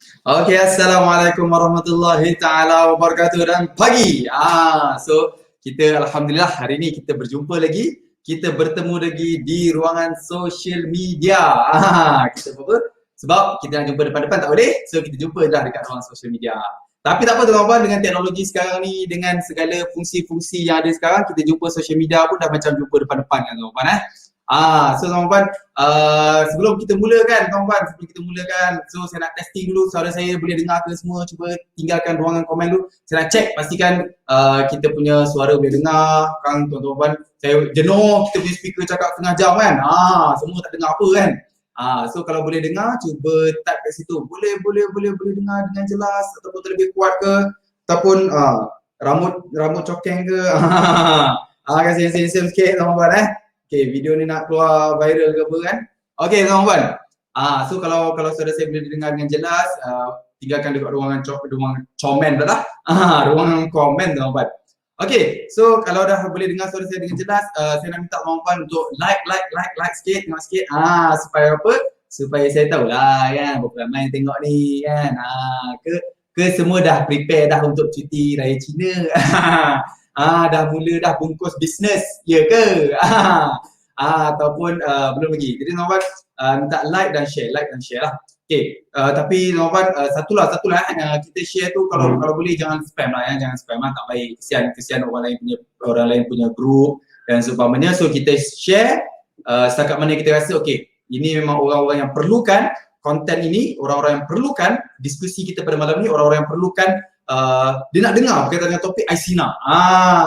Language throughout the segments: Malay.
Okey, Assalamualaikum warahmatullahi taala wabarakatuh dan pagi. So kita alhamdulillah hari ni kita berjumpa lagi. Kita bertemu lagi di ruangan social media. Kita apa? Sebab kita nak jumpa depan-depan tak boleh. So kita jumpa dah dekat ruangan social media. Tapi tak apa tuan-tuan, dengan teknologi sekarang ni, dengan segala fungsi-fungsi yang ada sekarang, kita jumpa social media pun dah macam jumpa depan-depan kan tuan-tuan. So tuan-tuan, sebelum kita mulakan tuan-tuan, so saya nak testing dulu suara saya boleh dengar ke semua. Cuba tinggalkan ruangan komen dulu. Saya nak check pastikan kita punya suara boleh dengar kan tuan-tuan. Saya jenuh kita punya speaker cakap setengah jam kan. Semua tak dengar apa kan. So kalau boleh dengar, cuba type kat situ. Boleh dengar dengan jelas ataupun terlebih kuat ke ataupun rambut cokeng ke. Kasi handsome sikit tuan-tuan. Okay, video ni nak keluar viral ke apa kan. Okay, tuan-tuan. So kalau saudara saya boleh dengar dengan jelas, tinggalkan dekat ruangan komen dah. Ruangan komen tuan-tuan. Okay, so kalau dah boleh dengar suara saya dengan jelas, saya nak minta tuan-tuan untuk like sikit, tengok sikit. Supaya apa? Supaya saya tahulah kan, berapa ramai yang tengok ni kan. Ke semua dah prepare dah untuk cuti raya Cina. Dah mula dah bungkus bisnes, ya ke? Ataupun belum lagi. Jadi tuan-tuan minta like dan share lah. Okay, tapi tuan-tuan satulah kita share tu kalau boleh jangan spam lah ya, jangan spam lah, tak baik. Kesian orang lain punya group dan seumpamanya. So kita share setakat mana kita rasa okay, ini memang orang-orang yang perlukan konten ini, orang-orang yang perlukan diskusi kita pada malam ni, orang-orang yang perlukan dia nak dengar berkaitan dengan topik Aisina.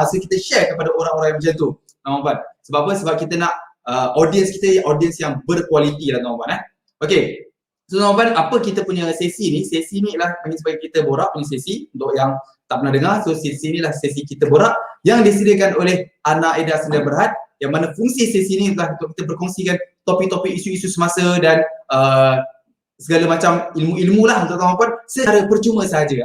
So kita share kepada orang-orang yang macam tu. Tuan-tuan. Sebab apa? Sebab kita nak audience kita audience yang berkualiti lah tuan-tuan. Okay. So tuan-tuan, apa kita punya sesi ni? Sesi ni lah sebagai kita borak punya sesi untuk yang tak pernah dengar. So sesi ni lah sesi kita borak yang disediakan oleh Ana Aida Senda Berhad, yang mana fungsi sesi ni adalah untuk kita berkongsikan topik-topik isu-isu semasa dan segala macam ilmu-ilmu lah untuk tuan-tuan secara percuma sahaja.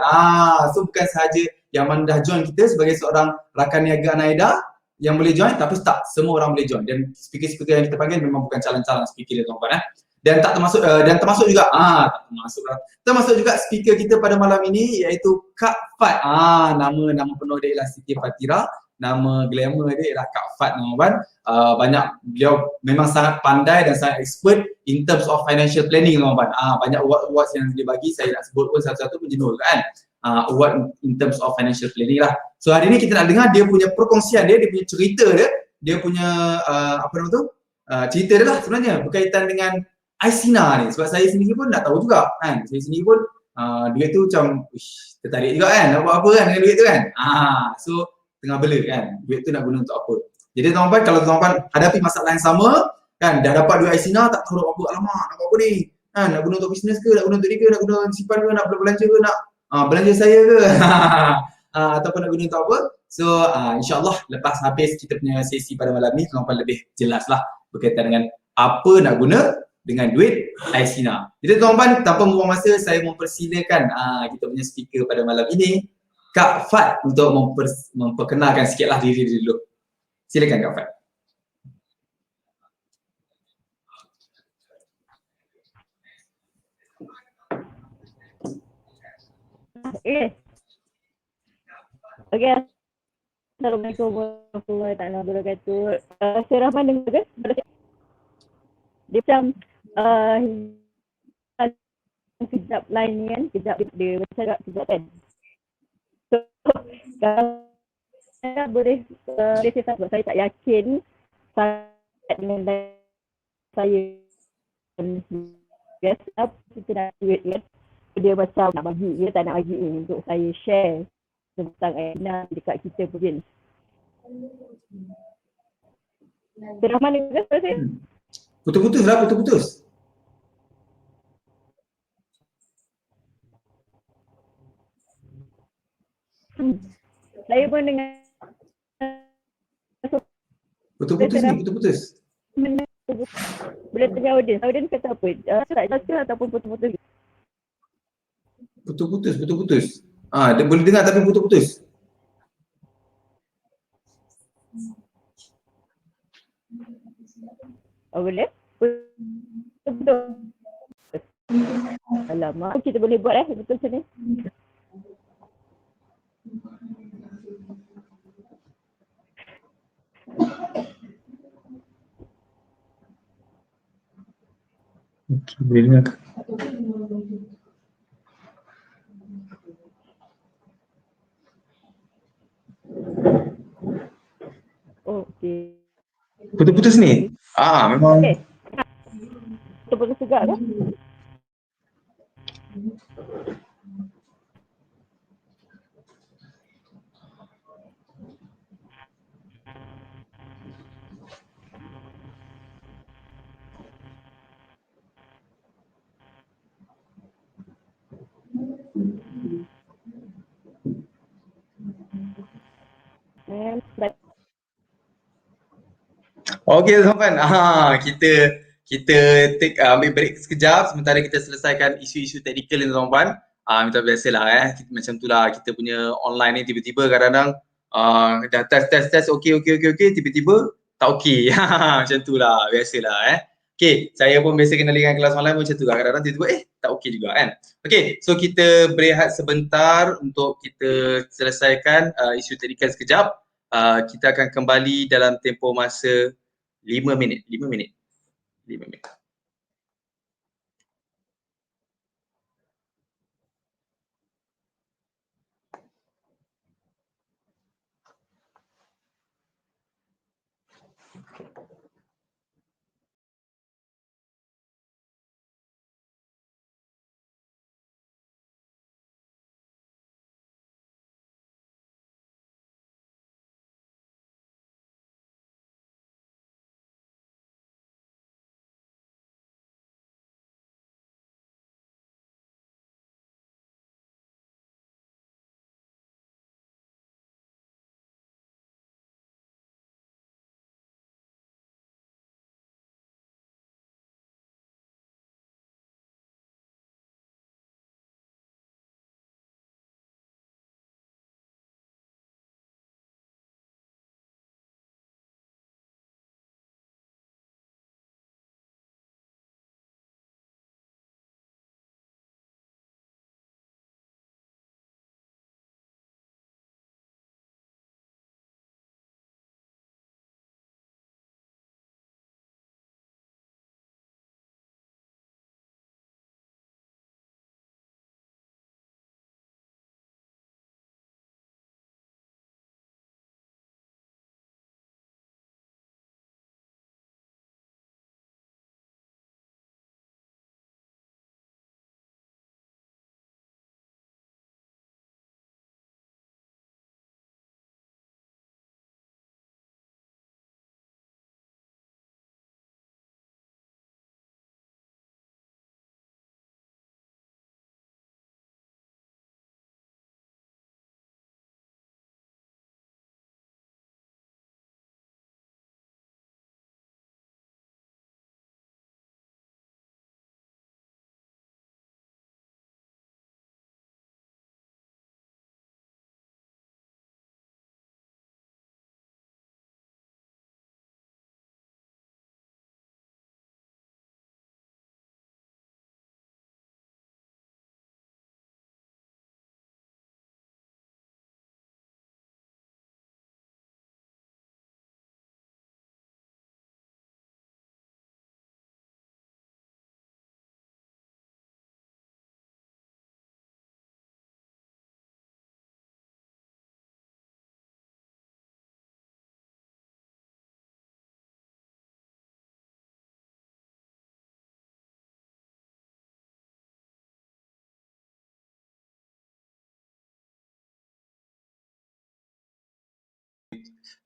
So bukan sahaja yang mana dah join kita sebagai seorang rakan niaga Anaida yang boleh join, tapi tak semua orang boleh join. Dan speaker-speaker yang kita panggil memang bukan calon-calon speaker dia tuan-tuan. Dan termasuk juga termasuk juga speaker kita pada malam ini iaitu Kak Fat. Nama penuh dia ialah Siti Fatira. Nama glamour dia ialah Kak Fat tuan-tuan. Beliau memang sangat pandai dan sangat expert in terms of financial planning tuan-tuan. Banyak award yang dia bagi, saya nak sebut pun satu-satu pun jenuh kan. Award in terms of financial planning lah. So hari ni kita nak dengar dia punya perkongsian dia punya cerita dia punya cerita dia lah sebenarnya berkaitan dengan Aisina ni. Sebab saya sendiri pun tak tahu juga kan. Saya sendiri pun duit tu macam tertarik juga kan, nak buat apa kan dengan duit tu kan. So tengah bela kan, duit tu nak guna untuk apa. Jadi tuan-tuan, kalau tuan-tuan hadapi masalah yang sama kan, dah dapat duit Aisina tak tahu nak buat apa, alamak nak buat apa ni kan, nak guna untuk bisnes ke, nak guna untuk ni ke, nak guna simpan ke, nak belanja ke, nak belanja saya ke ataupun nak guna untuk apa. So insyaAllah lepas habis kita punya sesi pada malam ni, tuan-tuan lebih jelas lah berkaitan dengan apa nak guna dengan duit Aisina. Jadi tuan-tuan, tanpa membuang masa, saya mempersilakan kita punya speaker pada malam ini, Kak Fat, untuk memperkenalkan sikitlah diri dulu. Silakan Kak Fat. Okay. Assalamualaikum warahmatullahi wabarakatuh. Saya Rahman dengar kan? Dia macam kejap lain ni kan, kejap dia macam agak kejap kan. So kalau saya boleh saya sebab saya tak yakin sangat dengan saya biasa kita nak duit kan, dia macam nak bagi, dia tak nak bagi untuk saya share tentang Aina dekat kita pun. Rahman dengar saya? Putus-putus lah, putus-putus. Saya pun dengar. Putus-putus ni, putus-putus. Boleh tanya audience kata apa? Tak jelas ataupun putus-putus? Putus-putus. Dia boleh dengar tapi putus-putus. Boleh? Betul. Alamak, kita boleh buat betul macam ni. Okay, boleh dengar. Okey. Putus-putus ni? Memang. Okay. Putus juga ke? Okey tuan-tuan, kita take ambil break sekejap sementara kita selesaikan isu-isu teknikal ni tuan-tuan. Macam biasalah macam itulah kita punya online ni tiba-tiba kadang-kadang dah test okey tiba-tiba tak okey. Macam itulah biasalah Okey, saya pun biasa kena dengan kelas online macam tu lah. Kadang-kadang tiba-tiba tak okey juga kan. Okey, so kita berehat sebentar untuk kita selesaikan isu teknikal sekejap. Kita akan kembali dalam tempoh masa 5 minit.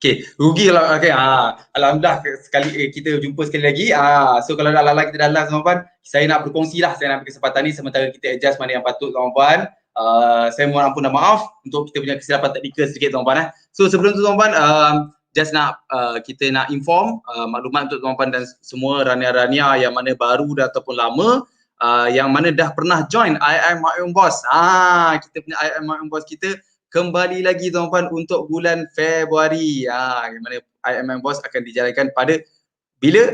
Okey, rugi kalau alhamdulillah sekali kita jumpa sekali lagi. So kalau dah lala kita dah last tuan-tuan, saya nak berkongsi lah, saya nak ambil kesempatan ni sementara kita adjust mana yang patut tuan-tuan. Saya mohon ampun dan maaf untuk kita punya kesilapan teknikal sedikit tuan-tuan So sebelum tu tuan-tuan, just nak kita nak inform maklumat untuk tuan-tuan dan semua rania-rania yang mana baru dah ataupun lama, yang mana dah pernah join IIM My Own Boss. Kita punya IIM My Own Boss kita kembali lagi tuan-tuan untuk bulan Februari. Yang mana IIM My Own Boss akan dijalankan pada Bila?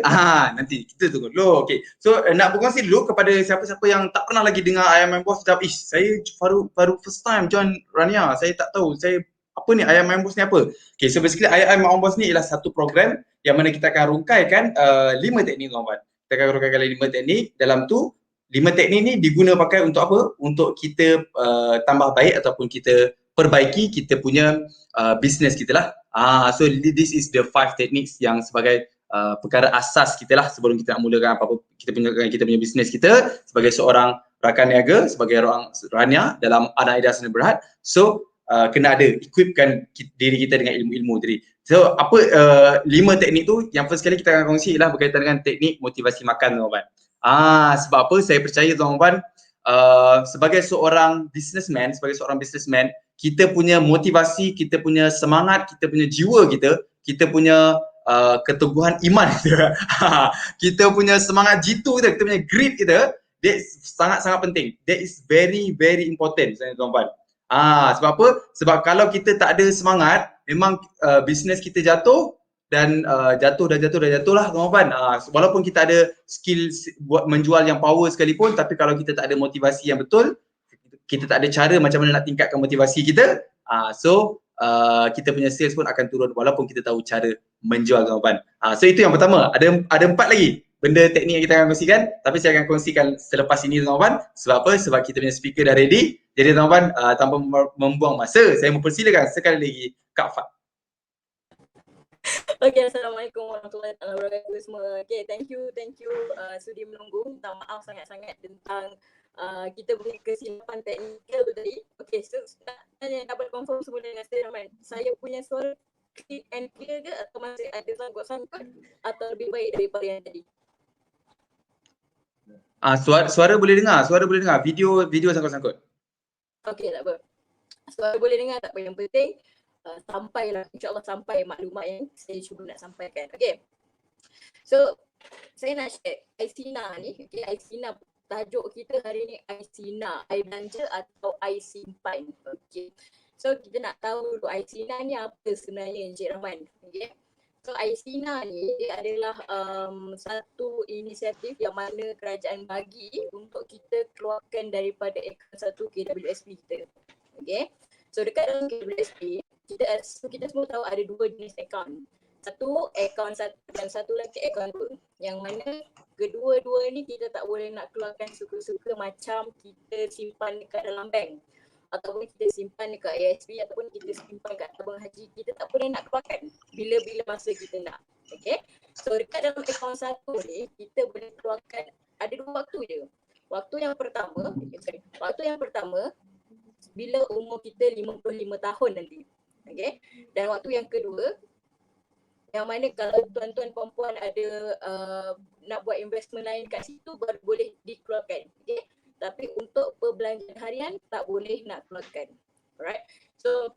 Nanti kita tunggu dulu. Okay. So nak berkongsi dulu kepada siapa-siapa yang tak pernah lagi dengar I Am My Boss. Saya baru first time join Rania. Saya tak tahu. Apa ni I Am My Boss ni apa? Okay, so basically I Am My Boss ni ialah satu program yang mana kita akan rungkaikan 5 teknik tuan-tuan. Kita akan rungkaikan 5 teknik. Dalam tu 5 teknik ni diguna pakai untuk apa? Untuk kita tambah baik ataupun kita perbaiki kita punya business kita lah. So this is the 5 techniques yang sebagai perkara asas kita lah sebelum kita nak mulakan apa-apa kita punya bisnes kita sebagai seorang rakan niaga, sebagai orang Rania dalam Anak Ida Seni Berhad. So kena ada equipkan diri kita dengan ilmu-ilmu tadi. So apa 5 teknik tu yang first kali kita akan kongsi ialah berkaitan dengan teknik motivasi makan tuan-tuan. Sebab apa saya percaya tuan-tuan sebagai seorang businessman, kita punya motivasi, kita punya semangat, kita punya jiwa kita punya keteguhan iman kita, kita punya semangat jitu kita punya grit kita, that sangat-sangat penting. That is very very important sebenarnya tuan-tuan. Sebab apa? Sebab kalau kita tak ada semangat, memang bisnes kita jatuh dan jatuh lah tuan-tuan. Walaupun kita ada skill buat menjual yang power sekalipun, tapi kalau kita tak ada motivasi yang betul, kita tak ada cara macam mana nak tingkatkan motivasi kita, kita punya sales pun akan turun walaupun kita tahu cara menjual tuan-tuan. So itu yang pertama. Ada 4 lagi benda teknik yang kita akan kongsikan, tapi saya akan kongsikan selepas ini tuan-tuan. Sebab apa? Sebab kita punya speaker dah ready. Jadi tuan-tuan, tanpa membuang masa, saya mempersilakan sekali lagi Kak Fat. Okay, Assalamualaikum warahmatullahi wabarakatuh semua. Okay, thank you sudi menunggu. Minta maaf sangat-sangat tentang kita punya kesilapan teknikal tu tadi. Okay, so nak tanya dapat confirm semua dengan saya Rahman. Saya punya suara clear and clear ke atau masih ada sangkut-sangkut atau lebih baik daripada yang tadi? Suara boleh dengar, video sangkut-sangkut. Okay, tak apa. Suara boleh dengar tak apa, yang penting sampailah, insyaAllah sampai maklumat yang saya cuba nak sampaikan. Okay, so saya nak share Aisina ni. Okay, Aisina, tajuk kita hari ni Aisina, I belanja atau I simpan. Okay, so kita nak tahu dulu Aisina ni apa sebenarnya Encik Rahman. Okay, so Aisina ni dia adalah satu inisiatif yang mana kerajaan bagi untuk kita keluarkan daripada akaun satu KWSP kita. Okay, so dekat dalam KWSP kita semua tahu ada 2 jenis akaun. Satu akaun satu dan satu lagi akaun 2. Yang mana kedua-dua ni kita tak boleh nak keluarkan suka-suka macam kita simpan dekat dalam bank ataupun kita simpan dekat ASB ataupun kita simpan kat tabung haji. Kita tak boleh nak keluarkan bila-bila masa kita nak. Okay, so dekat dalam akaun satu ni kita boleh keluarkan ada 2 waktu je. Waktu yang pertama bila umur kita 55 tahun nanti. Okay, dan waktu yang kedua yang mana kalau tuan-tuan perempuan ada nak buat investment lain kat situ baru boleh dikeluarkan. Okay, tapi untuk perbelanjaan harian tak boleh nak keluarkan. Alright, so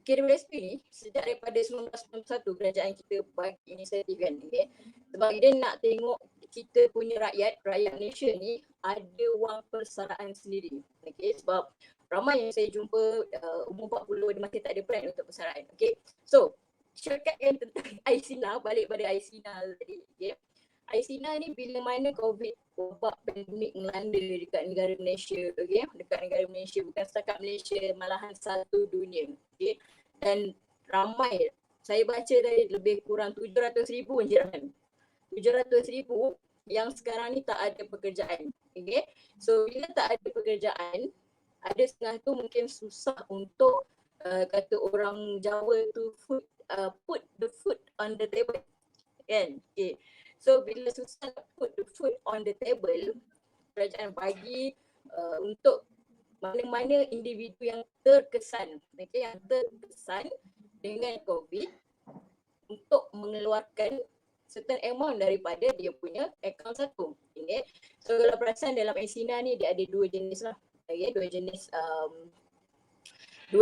KWSP ni sejak daripada 1991 kerajaan kita bagi inisiatif kan. Okay, sebab dia nak tengok kita punya rakyat Malaysia ni ada wang persaraan sendiri. Okay, sebab ramai yang saya jumpa umur 40 dia masih tak ada plan untuk persaraan. Okay, so syarikat tentang Aisina, balik pada Aisina tadi. Okay, Aisina ni bila mana COVID wabak pandemik melanda dekat negara Malaysia. Okay, dekat negara Malaysia, bukan setakat Malaysia, malahan satu dunia. Okay, dan ramai, saya baca dari lebih kurang 700,000 Encik Rahman. 700,000 yang sekarang ni tak ada pekerjaan. Okay, so bila tak ada pekerjaan, ada setengah tu mungkin susah untuk kata orang Jawa tu put the food on the table kan. Okay, so bila susah put the food on the table, kerajaan bagi untuk mana-mana individu yang terkesan, okay, yang terkesan dengan COVID untuk mengeluarkan certain amount daripada dia punya akaun satu. Okay, so kalau perasan dalam Aisina ni dia ada 2 jenis lah. Okay, 2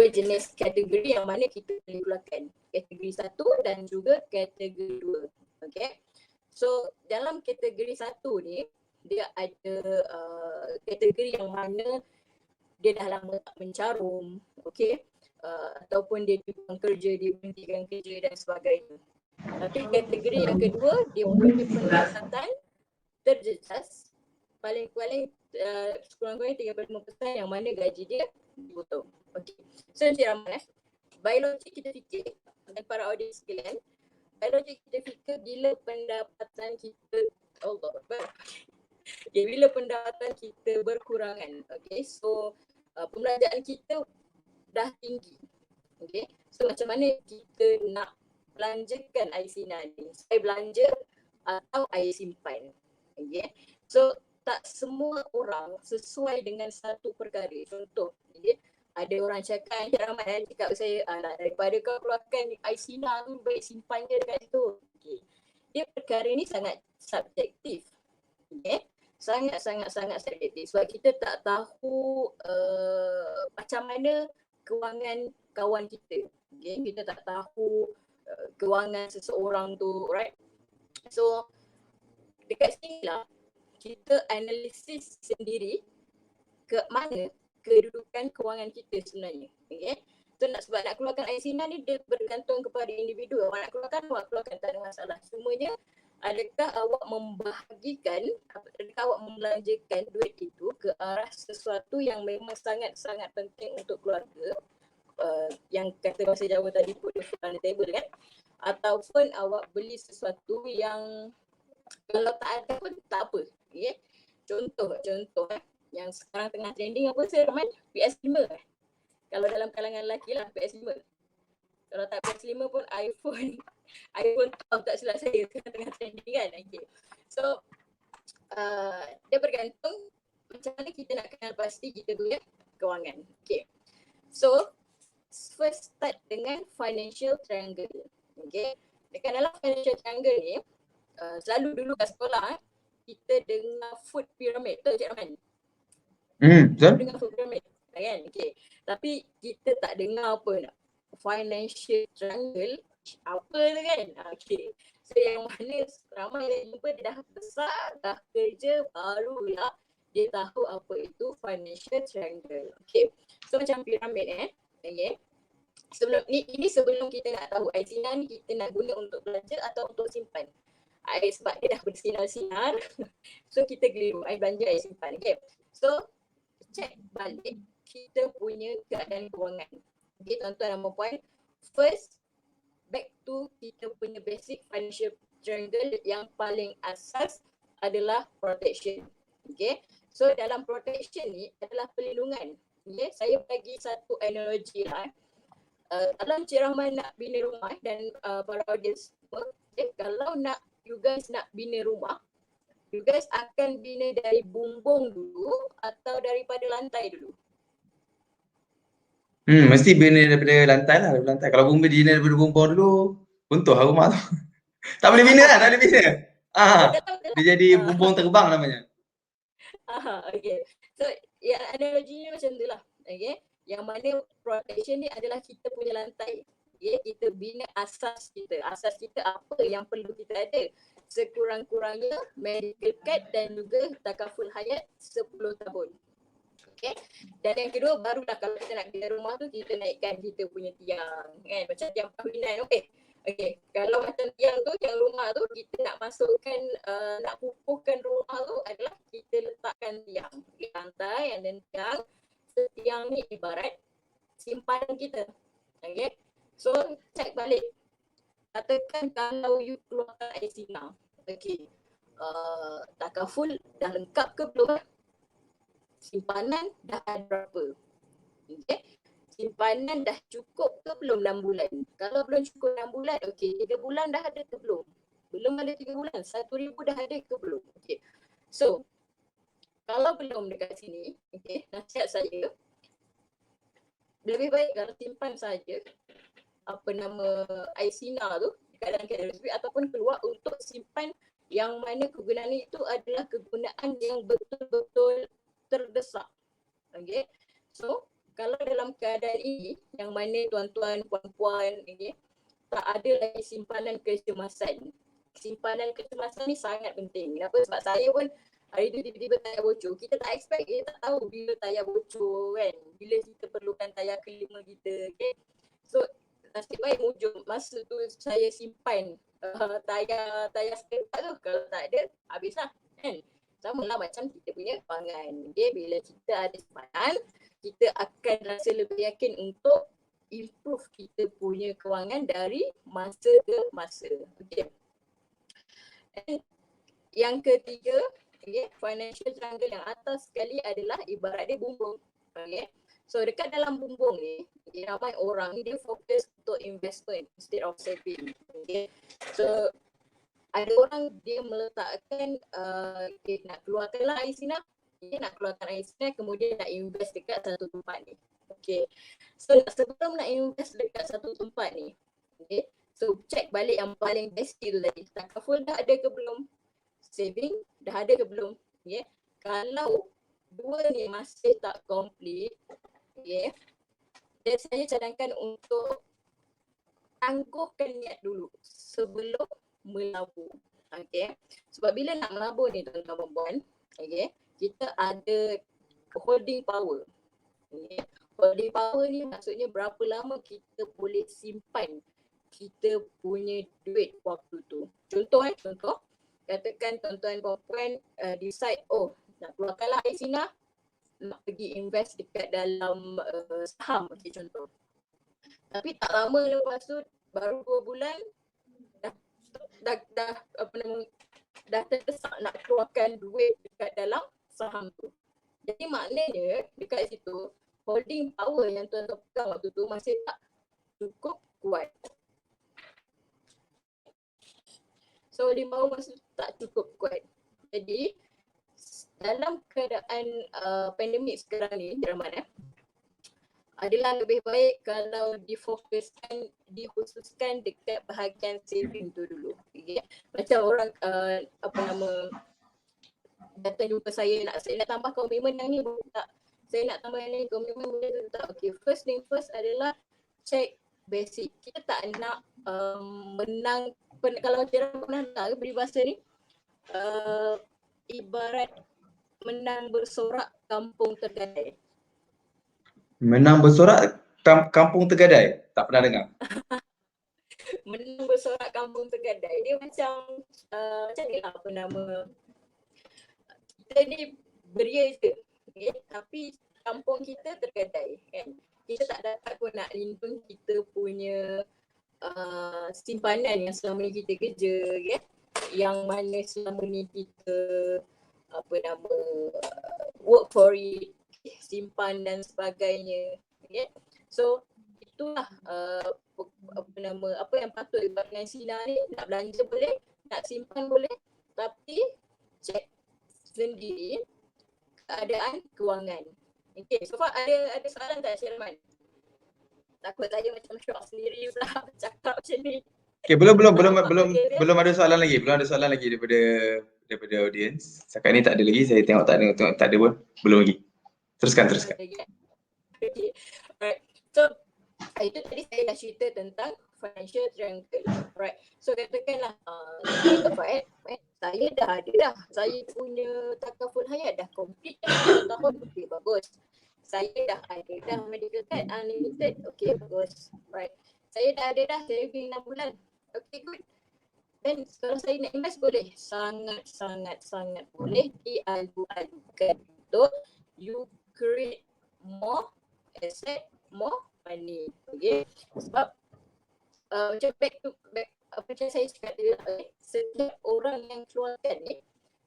jenis kategori yang mana kita boleh keluarkan. Kategori 1 dan juga kategori 2. Okay, so dalam kategori 1 ni dia ada kategori yang mana dia dah lama tak mencarum, okay, ataupun dia dibuang kerja, dia berhentikan kerja dan sebagainya. Tapi kategori yang kedua, dia punya pendapatan terjejas paling-paling sekurang-kurangnya 35% yang mana gaji dia dipotong. Okey. So Encik Rahman, biologi kita fikir dan para audiens sekalian, biologi kita fikir bila pendapatan kita Allah Akbar. Okay, bila pendapatan kita berkurangan. Okay, so pembelanjaan kita dah tinggi. Okay, so macam mana kita nak belanjakan air sinar ni? Saya belanja atau air simpan. Okay, so tak semua orang sesuai dengan satu perkara. Contoh, okay, ada orang cakap, Encik Rahman cakap saya, daripada kau keluarkan air sinar tu, baik simpan je dekat situ. Okay. Dia perkara ni sangat subjektif. Okay. Sangat-sangat subjektif. Sebab kita tak tahu macam mana kewangan kawan kita. Okay. Kita tak tahu kewangan seseorang tu, right? So, dekat sini lah kita analisis sendiri ke mana kedudukan kewangan kita sebenarnya. Okay. So sebab nak keluarkan air sinar ni dia bergantung kepada individu. Awak nak keluarkan, awak keluarkan, tak ada masalah. Semuanya adakah awak membahagikan, adakah awak membelanjakan duit itu ke arah sesuatu yang memang sangat-sangat penting untuk keluarga, yang kata bahasa Jawa tadi put the food on the table kan, ataupun awak beli sesuatu yang kalau tak ada pun tak apa. Okay. Contoh yang sekarang tengah trending apa saya Rahman? PS5. Kalau dalam kalangan lelaki lah PS5. Kalau tak PS5 pun iPhone 12 tak silap saya sekarang tengah trending kan. Okay. So dia bergantung macam mana kita nak kenal pasti kita punya kewangan. Okay. So first start dengan financial triangle. Okay. Dekat dalam financial triangle ni selalu dulu kat sekolah kita dengar food pyramid tu Cik Rahman. Betul? Dengar food pyramid kan. Okay. Tapi kita tak dengar apa nak financial triangle apa tu kan. Okay. So yang mana ramai yang jumpa dia dah besar, dah kerja, barulah dia tahu apa itu financial triangle. Okay. So macam piramid okay. Sebelum kita nak tahu air sinar ni kita nak guna untuk belanja atau untuk simpan. Air sebab dia dah bersinar-sinar. So kita keliru air belanja, air simpan. Okay. So check balik kita punya keadaan kewangan. Okay tuan-tuan dan puan, first back to kita punya basic financial triangle yang paling asas adalah protection. Okay. So dalam protection ni adalah perlindungan. Okay. Saya bagi satu analogi lah. Kalau Encik Rahman nak bina rumah dan para audience semua, kalau you guys nak bina rumah, you guys akan bina dari bumbung dulu atau daripada lantai dulu? Mesti bina daripada lantai lah, daripada lantai. Kalau bina daripada bumbung dulu, runtuh lah rumah tu. Tak boleh bina lah, tak boleh bina. Dia jadi bumbung terbang namanya. Okay. So ya, analoginya macam tu lah. Okay. Yang mana protection ni adalah kita punya lantai. Okay. Kita bina asas kita. Asas kita apa yang perlu kita ada. Sekurang-kurangnya medical card dan juga takaful hayat 10 tahun. Okay. Dan yang kedua barulah kalau kita nak bina rumah tu kita naikkan kita punya tiang kan. Macam tiang perkahwinan tu. Okay, kalau macam tiang tu, tiang rumah tu kita nak masukkan, nak kukuhkan rumah tu adalah kita letakkan tiang di lantai dan tiang. So, tiang ni ibarat simpanan kita. Okay, so check balik. Katakan kalau you keluarkan air sinar. Okay, takaful dah lengkap ke belum? Simpanan dah ada berapa? Okay. Simpanan dah cukup ke belum 6 bulan? Kalau belum cukup 6 bulan, okey, 3 bulan dah ada ke belum? Belum ada 3 bulan, 1,000 dah ada ke belum? Okey. So, kalau belum dekat sini, okey, nasihat saya, lebih baik kalau simpan saja apa nama air sinar tu dekat dalam kalori ataupun keluar untuk simpan yang mana kegunaan itu adalah kegunaan yang betul-betul terdesak. Okey. So, kalau dalam keadaan ini yang mana tuan-tuan, puan-puan okay, tak ada lagi simpanan kecemasan. Simpanan kecemasan ni sangat penting. Kenapa? Sebab saya pun hari tu tiba-tiba tayar bocor. Kita tak expect, kita tak tahu bila tayar bocor kan. Bila kita perlukan tayar kelima kita. Okay. So nasib baik masa tu saya simpan tayar spare part tu. Kalau tak ada, habislah kan. Sama lah macam kita punya kewangan. Okay, bila kita ada simpanan, kita akan rasa lebih yakin untuk improve kita punya kewangan dari masa ke masa. Okay. And yang ketiga, okay, financial triangle yang atas sekali adalah ibarat dia bumbung. Okay. So dekat dalam bumbung ni, ramai orang dia fokus untuk investment instead of saving. Okay. So ada orang dia meletakkan dia nak keluarkanlah air sinah, dia nak keluarkan air sinah kemudian nak invest dekat satu tempat ni. Okay. So sebelum nak invest dekat satu tempat ni, okay, so check balik yang paling basic tu tadi. Takaful dah ada ke belum? Saving dah ada ke belum? Okay. Kalau dua ni masih tak complete, okay, dan saya cadangkan untuk tangguhkan niat dulu sebelum melabur. Okay. Sebab bila nak melabur ni tuan-tuan dan puan, okay, kita ada holding power. Okay. Holding power ni maksudnya berapa lama kita boleh simpan kita punya duit waktu tu. Contoh, katakan tuan-tuan dan puan decide, nak keluarkanlah air sinah, nak pergi invest dekat dalam saham, okay, contoh. Tapi tak lama lepas tu, baru 2 bulan, dah terdesak nak keluarkan duit dekat dalam saham tu. Jadi maknanya dekat situ holding power yang tuan-tuan pegang waktu tu masih tak cukup kuat. So holding power masih tak cukup kuat. Jadi dalam keadaan pandemik sekarang ni, Rahman, adalah lebih baik kalau dikhususkan dekat bahagian saving tu dulu. Okay. Macam orang datang jumpa saya nak tambah komitmen yang ni boleh tak? Saya nak tambah yang ni, komitmen boleh tak? Okay, first thing first adalah check basic. Kita tak nak menang, kalau Cira pernah dengar peribahasa ni, ibarat menang bersorak kampung tergadai. Menang bersorak kampung tergadai. Tak pernah dengar. Menang bersorak kampung tergadai. Dia macam ni lah kita ni beria je. Okay? Tapi kampung kita tergadai kan. Kita tak dapat pun nak lindung kita punya simpanan yang selama ni kita kerja, okay? Yang mana selama ni kita work for it, simpan dan sebagainya. Okay? So itulah apa yang patut dibuatkan sinar ni. Nak belanja boleh, nak simpan boleh, tapi check sendiri keadaan kewangan. Okay, so far ada soalan tak Cik Rahman? Takut saya macam shock sendiri pula cakap macam ni. Okay, belum ada soalan lagi. Belum ada soalan lagi daripada audience. Setakat ni tak ada lagi. Saya tengok tak ada pun. Belum lagi. Teruskan. Okay. Alright. So itu tadi saya dah cerita tentang financial triangle. Right. So katakanlah saya dah ada dah. Saya punya takaful hayat dah complete dah 1 tahun. Okay, bagus. Saya dah ada dah medical card unlimited. Okay, bagus. Right. Saya dah ada dah saving 6 bulan. Okay, good. Dan kalau saya nak invest boleh. Sangat boleh diadu-adukan untuk you create more asset, more money. Okay. Sebab macam macam saya cakap tadi, setiap orang yang keluarkan ni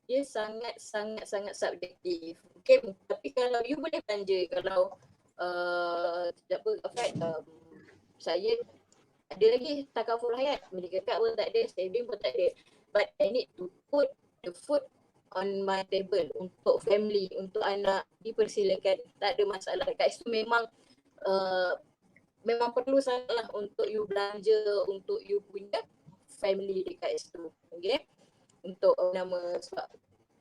dia sangat subjektif. Okay. Tapi kalau you boleh belanja, kalau saya ada lagi takaful hayat, medical card pun tak ada, saving pun tak ada, but I need to put the food on my table untuk family, untuk anak, dipersilakan, tak ada masalah. Kat situ memang perlu sangatlah untuk you belanja untuk you punya family dekat situ. Okay, untuk sebab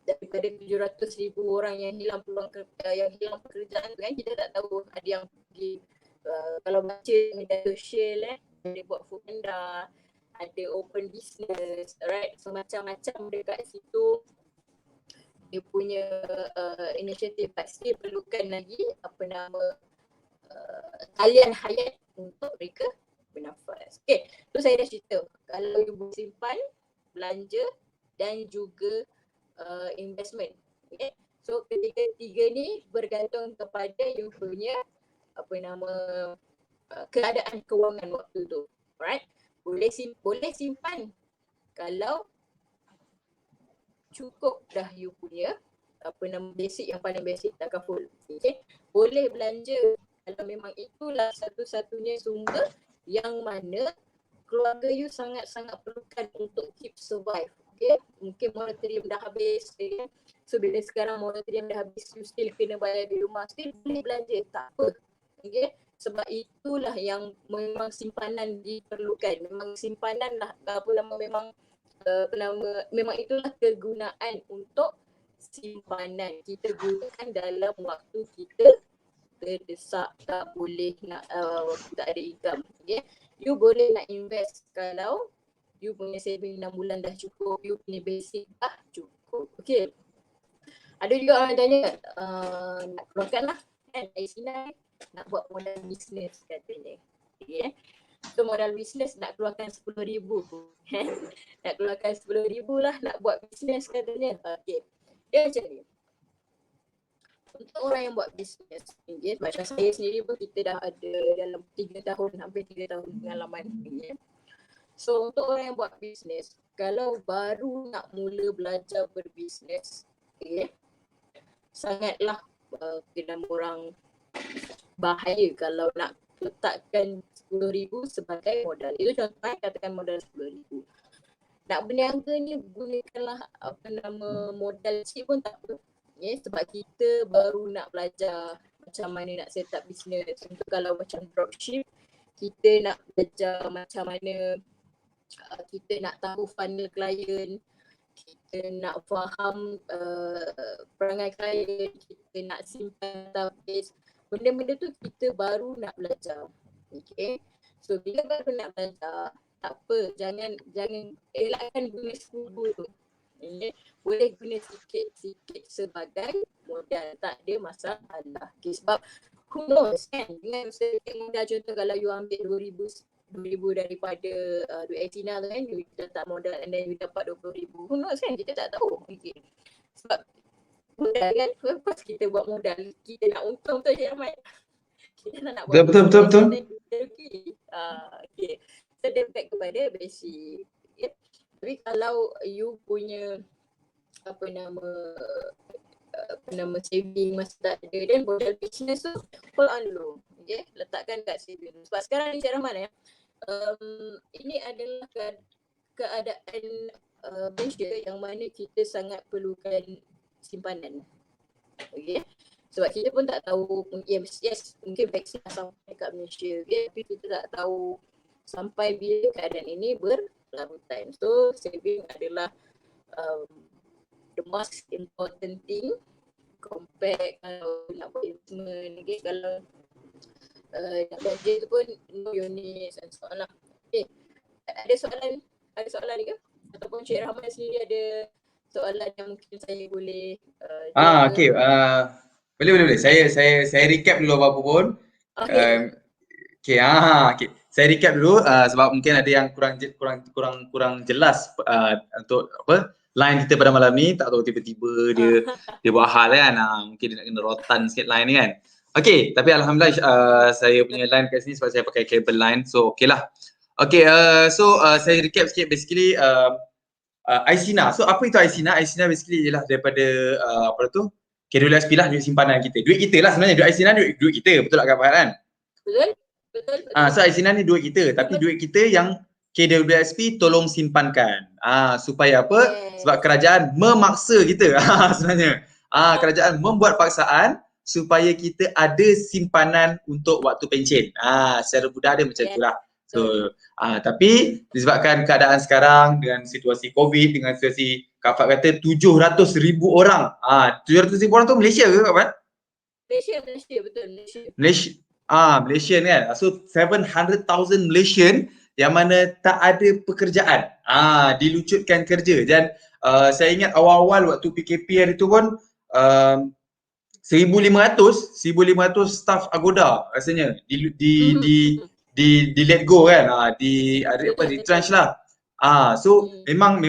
daripada 700,000 orang yang hilang pekerjaan tu kan, kita tak tahu ada yang pergi kalau baca media sosial ada buat food panda, ada open business, right? So macam-macam dekat situ dia punya inisiatif. Pasti perlukan lagi talian hayat untuk mereka bernafas. Okay, tu saya dah cerita. Kalau you bersimpan, belanja dan juga investment. Okay. So ketiga-tiga ni bergantung kepada you punya keadaan kewangan waktu tu. Alright. Boleh simpan kalau cukup dah you punya basic, yang paling basic takaful. Okay. Boleh belanja kalau memang itulah satu-satunya sumber yang mana keluarga you sangat-sangat perlukan untuk keep survive. Okay. Mungkin moratorium dah habis. Okay. So bila sekarang moratorium dah habis, you still kena bayar di rumah, still boleh belanja, tak apa. Okay. Sebab itulah yang memang simpanan diperlukan. Memang simpanan lah, memang itulah kegunaan untuk simpanan. Kita gunakan dalam waktu kita terdesak, tak boleh nak tak ada income. Okay. You boleh nak invest kalau you punya saving 6 bulan dah cukup, you punya basic dah cukup. Okay. Ada juga orang tanya, nak keluarkan lah kan, Aisina nak buat modal bisnes katanya. Okay. So modal bisnes nak keluarkan 10,000 nak keluarkan 10,000 lah nak buat bisnes katanya. Okay. Dia macam ni. Untuk orang yang buat bisnes, okay, macam saya sendiri pun kita dah ada dalam 3 tahun, hampir 3 tahun pengalaman. Okay. So untuk orang yang buat bisnes, kalau baru nak mula belajar berbisnes, okay, sangatlah kena orang bahaya kalau nak letakkan 10,000 sebagai modal. Itu contohnya katakan modal 10,000. Nak berniaga ni gunakanlah modal kecil pun tak apa. Yeah, sebab kita baru nak belajar macam mana nak set up business. Untuk kalau macam dropship, kita nak belajar macam mana kita nak tahu funnel klien, kita nak faham perangai klien, kita nak simpan database. Benda-benda tu kita baru nak belajar. Okay. So bila baru nak belajar, tak apa, jangan elakkan guna 10,000 tu. Okay. Boleh guna sikit-sikit sebagai modal, tak ada masalah. Okay. Sebab who knows kan, dengan sedikit modal, contoh kalau you ambil 2,000 daripada duit Aisina tu kan, you letak modal and then you dapat 20,000. Who knows kan, kita tak tahu. Okay. Sebab modal kan, lepas kita buat modal, kita nak untung tu je Ahmad. Kita nak buat betul. Okay. So dia back kepada basic. Okay. Tapi kalau you punya saving masih tak ada, dan modal business tu hold on dulu. Okay. Letakkan kat saving. Sebab sekarang ni Cik Rahman ini adalah keadaan Malaysia yang mana kita sangat perlukan simpanan. Okay. Sebab kita pun tak tahu, mungkin vaksin dah sampai kat Malaysia, okay? Tapi kita tak tahu sampai bila keadaan ini berlarutan. So saving adalah the most important thing compare kalau nak buat investment. Okay? Kalau nak belanja tu pun know your needs and so on lah. Okay. Ada soalan ni ke? Ataupun Cik Rahman sendiri ada soalan yang mungkin saya boleh okay. Boleh. Saya recap dulu apa pun. Okay. Okay. Saya recap dulu sebab mungkin ada yang kurang jelas untuk line kita pada malam ni. Tak tahu tiba-tiba dia buat hal kan. Mungkin dia nak kena rotan sikit line ni kan. Okay, tapi alhamdulillah saya punya line kat sini sebab saya pakai cable line. So okay lah. Okay, saya recap sikit basically Aisina. So apa itu Aisina? Aisina basically ialah daripada KWSP lah, duit simpanan kita. Duit kita lah sebenarnya, duit Aisina duit kita. Betul tak Kak Farhan? Betul. So Aisina ni duit kita, tapi duit kita yang KWSP tolong simpankan. Supaya apa? Yes. Sebab kerajaan memaksa kita sebenarnya. Kerajaan membuat paksaan supaya kita ada simpanan untuk waktu pencen. Secara mudah dia macam itulah. So tapi disebabkan keadaan sekarang dengan situasi COVID, dengan situasi Kak Fat kata 700,000 orang. 700,000 orang tu Malaysia ke Kak Fat? Malaysia betul. Malaysian kan. So 700,000 Malaysian yang mana tak ada pekerjaan. Dilucutkan kerja. Dan saya ingat awal-awal waktu PKP hari tu pun 1,500 staff Agoda rasanya di let go kan, retrench lah. So memang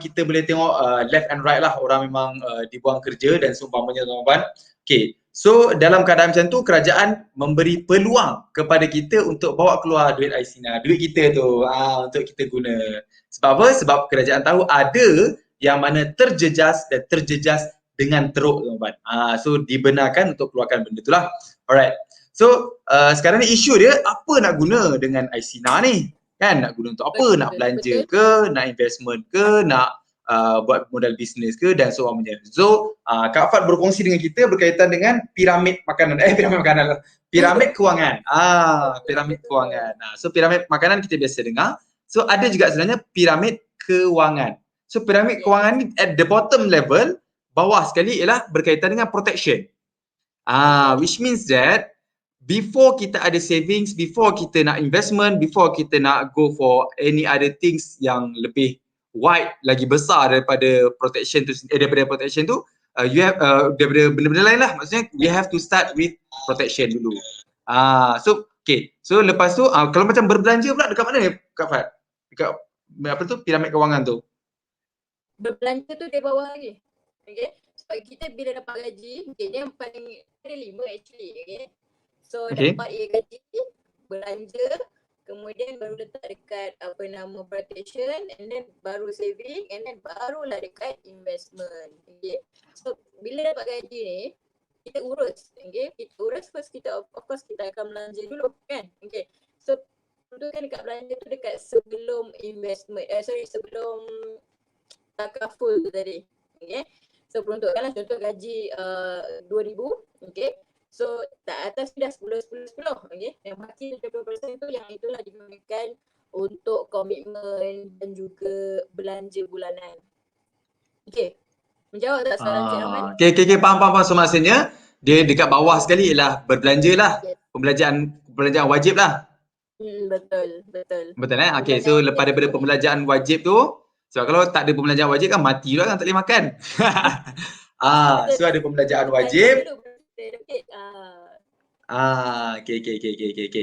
kita boleh tengok left and right lah, orang memang dibuang kerja dan seumpamanya tuan-tuan. Okay, so dalam keadaan macam tu kerajaan memberi peluang kepada kita untuk bawa keluar duit Aisina, duit kita tu untuk kita guna. Sebab apa? Sebab kerajaan tahu ada yang mana terjejas dan terjejas dengan teruk tuan-tuan. So dibenarkan untuk keluarkan benda tu lah. Alright. So sekarang ni isu dia apa nak guna dengan Aisina ni? Kan nak guna untuk apa? Nak belanja ke, nak investment ke, nak buat modal bisnes ke dan seumpamanya. So Kak Fad berkongsi dengan kita berkaitan dengan piramid makanan. Piramid kewangan. Piramid kewangan. So piramid makanan kita biasa dengar. So ada juga sebenarnya piramid kewangan. So piramid kewangan ni at the bottom level, bawah sekali ialah berkaitan dengan protection. Which means that before kita ada savings, before kita nak investment, before kita nak go for any other things yang lebih wide, lagi besar daripada protection tu, you have daripada benda-benda lain lah. Maksudnya we have to start with protection dulu. So okay, so lepas tu kalau macam berbelanja pula dekat mana ni Kak Fad? Dekat apa tu piramid kewangan tu? Berbelanja tu di bawah lagi. Okay. Sebab kita bila dapat gaji, okay, dia yang paling ada 5 actually. Okay. So dapat gaji, belanja, kemudian baru letak dekat apa nama protection, and then baru saving, and then barulah dekat investment. Okay. So bila dapat gaji ni, kita urus. Okay. Kita urus first, kita of course kita akan belanja dulu kan. Okay. So tentukan dekat belanja tu dekat sebelum investment, sebelum takaful tu tadi. Okay. So peruntukkanlah contoh gaji 2,000. Okay. So tak atas dah 10, okay. Yang baki 70% tu yang itulah digunakan untuk komitmen dan juga belanja bulanan. Okay. Menjawab tak soalan Cik Rahman? Okay, faham. So maksudnya dia dekat bawah sekali ialah berbelanja lah. Yes. Pembelanjaan wajib lah. Betul. Betul Okay, so lepas daripada pembelanjaan wajib tu, sebab kalau tak ada pembelanjaan wajib kan mati lah kan, tak boleh makan. So ada pembelanjaan wajib. Okay.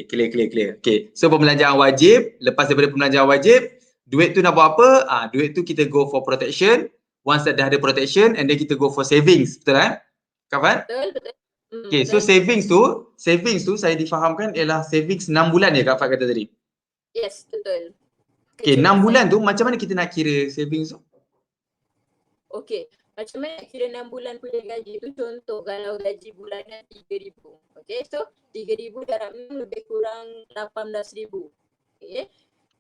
Clear. Okay, so pembelanjaan wajib, lepas daripada pembelanjaan wajib, duit tu nak buat apa? Duit tu kita go for protection. Once dah ada protection, and then kita go for savings. Betul Kak Fad? Betul. Okay, so savings tu saya difahamkan ialah savings 6 bulan ya Kak Fad kata tadi? Yes, betul. Okay, 6 bulan tu macam mana kita nak kira savings tu? Okay, macam mana nak kira 6 bulan punya gaji tu? Contoh kalau gaji bulanan 3,000. Okay, so 3,000 darab 6 lebih kurang 18,000. Okay,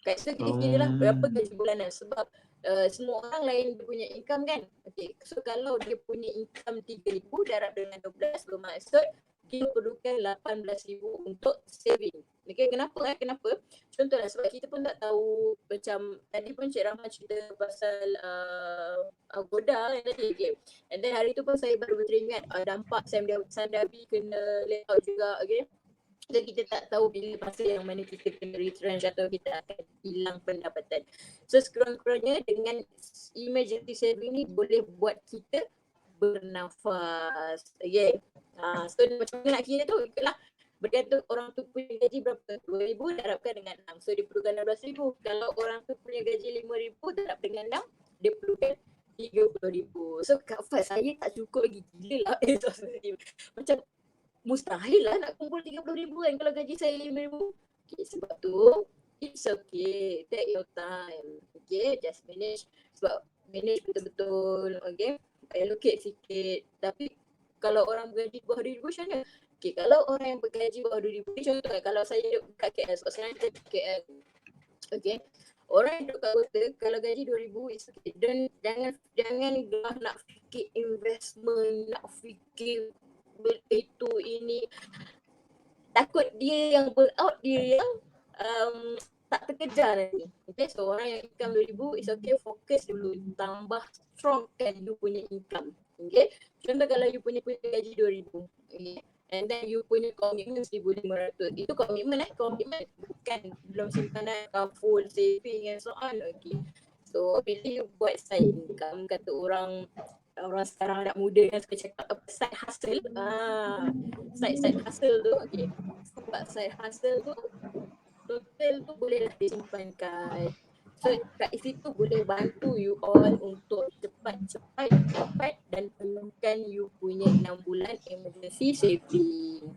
kat situ kita kira lah berapa gaji bulanan. Sebab semua orang lain dia punya income kan. Okay, so kalau dia punya income 3,000 darab dengan 12 bermaksud dia perlukan 18,000 untuk saving. Okay, kenapa? Contohlah sebab kita pun tak tahu, macam tadi pun Cik Rahman cerita pasal Agoda kan tadi. Okay. And then hari tu pun saya baru teringat dampak Sandabi kena layout juga. Okay. So kita tak tahu bila masa yang mana kita kena retrench atau kita akan hilang pendapatan. So sekurang-kurangnya dengan emergency saving ni boleh buat kita bernafas. Okay. So macam mana nak kira tu? Ikutlah bergantung orang tu punya gaji berapa. 2,000 darabkan dengan 6. So dia perlukan 16,000. Kalau orang tu punya gaji 5,000 darab dengan 6, dia perlukan 30,000. So Kak Fad, saya tak cukup lagi. Gila lah. Macam mustahil lah nak kumpul 30,000 kan kalau gaji saya 5,000. Okay, sebab tu it's okay. Take your time. Okay, just manage. Sebab manage betul-betul. Okay, allocate sikit. Tapi kalau orang bergaji bawah 2,000 macam mana? Okay, kalau orang yang bergaji bawah 2,000, contoh kalau saya duduk kat KL, sebab sekarang saya duduk KL. Okay, orang yang duduk kat kota, kalau gaji 2,000 it's okay. Dan jangan nak fikir investment, nak fikir itu ini. Takut dia yang burn out, dia yang tak terkejar nanti. Okay, so orang yang income 2,000 it's okay, fokus dulu, tambah strongkan you punya income. Okay, contoh kalau you punya gaji 2,000, okay, and then you punya komitmen 1,500. Itu komitmen bukan belum simpanan, full saving and so on. Okay, so bila you buat side income, kata orang sekarang anak muda kan suka cakap apa side hustle. Side hustle tu, okay, sebab side hustle tu capital tu bolehlah disimpankan. So kat situ boleh bantu you all untuk cepat-cepat dapat dan perlukan you punya 6 bulan emergency saving.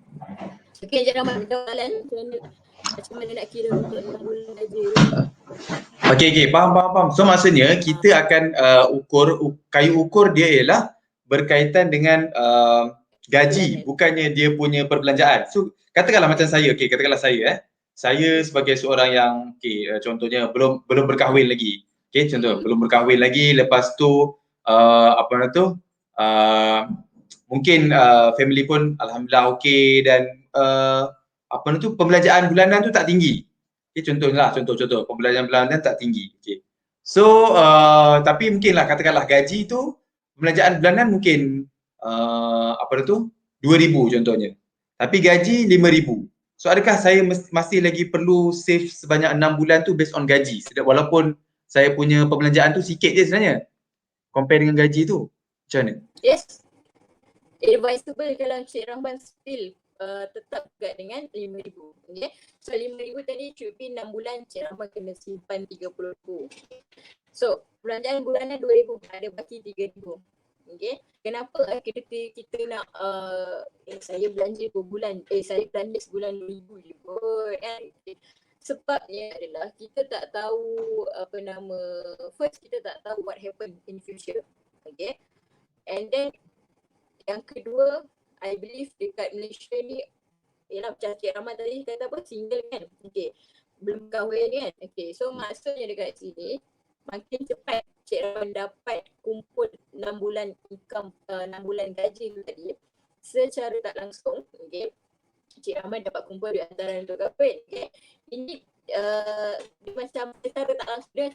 Okay, Encik Rahman, soalan macam mana nak kira untuk 6 bulan gaji tu? Okey, faham. So maksudnya kita akan kayu ukur dia ialah berkaitan dengan gaji, bukannya dia punya perbelanjaan. So katakanlah macam saya, katakanlah saya sebagai seorang yang contohnya belum berkahwin lagi. Contoh belum berkahwin lagi, lepas tu mungkin family pun alhamdulillah okey dan pembelanjaan bulanan tu tak tinggi. Contoh pembelanjaan bulanan tak tinggi. So tapi mungkinlah katakanlah gaji tu pembelanjaan bulanan mungkin 2,000 contohnya. Tapi gaji 5,000. So adakah saya masih lagi perlu save sebanyak 6 bulan tu based on gaji? Walaupun saya punya pembelanjaan tu sikit je sebenarnya. Compare dengan gaji tu. Macam mana? Yes. Advisable kalau Encik Rahman still tetap dekat dengan 5,000. Okay. So 5,000 tadi should be 6 bulan Encik Rahman kena simpan 30,000. So belanjaan bulanan 2,000, ada baki 3,000. Okay. Kenapa kita nak saya belanja per bulan, saya belanja sebulan 2,000 je kot kan. Sebabnya adalah kita tak tahu first kita tak tahu what happen in future. Okay. And then yang kedua, I believe dekat Malaysia ni ialah macam Cik Rahman tadi kata single kan. Okay. Belum kahwin kan. Okay. So maksudnya dekat sini makin cepat Cik Rahman dapat kumpul 6 bulan income, 6 bulan gaji tu tadi, secara tak langsung, okay, Cik Rahman dapat kumpul di antara untuk kahwin. Okay. Ini dia macam secara tak langsung, dia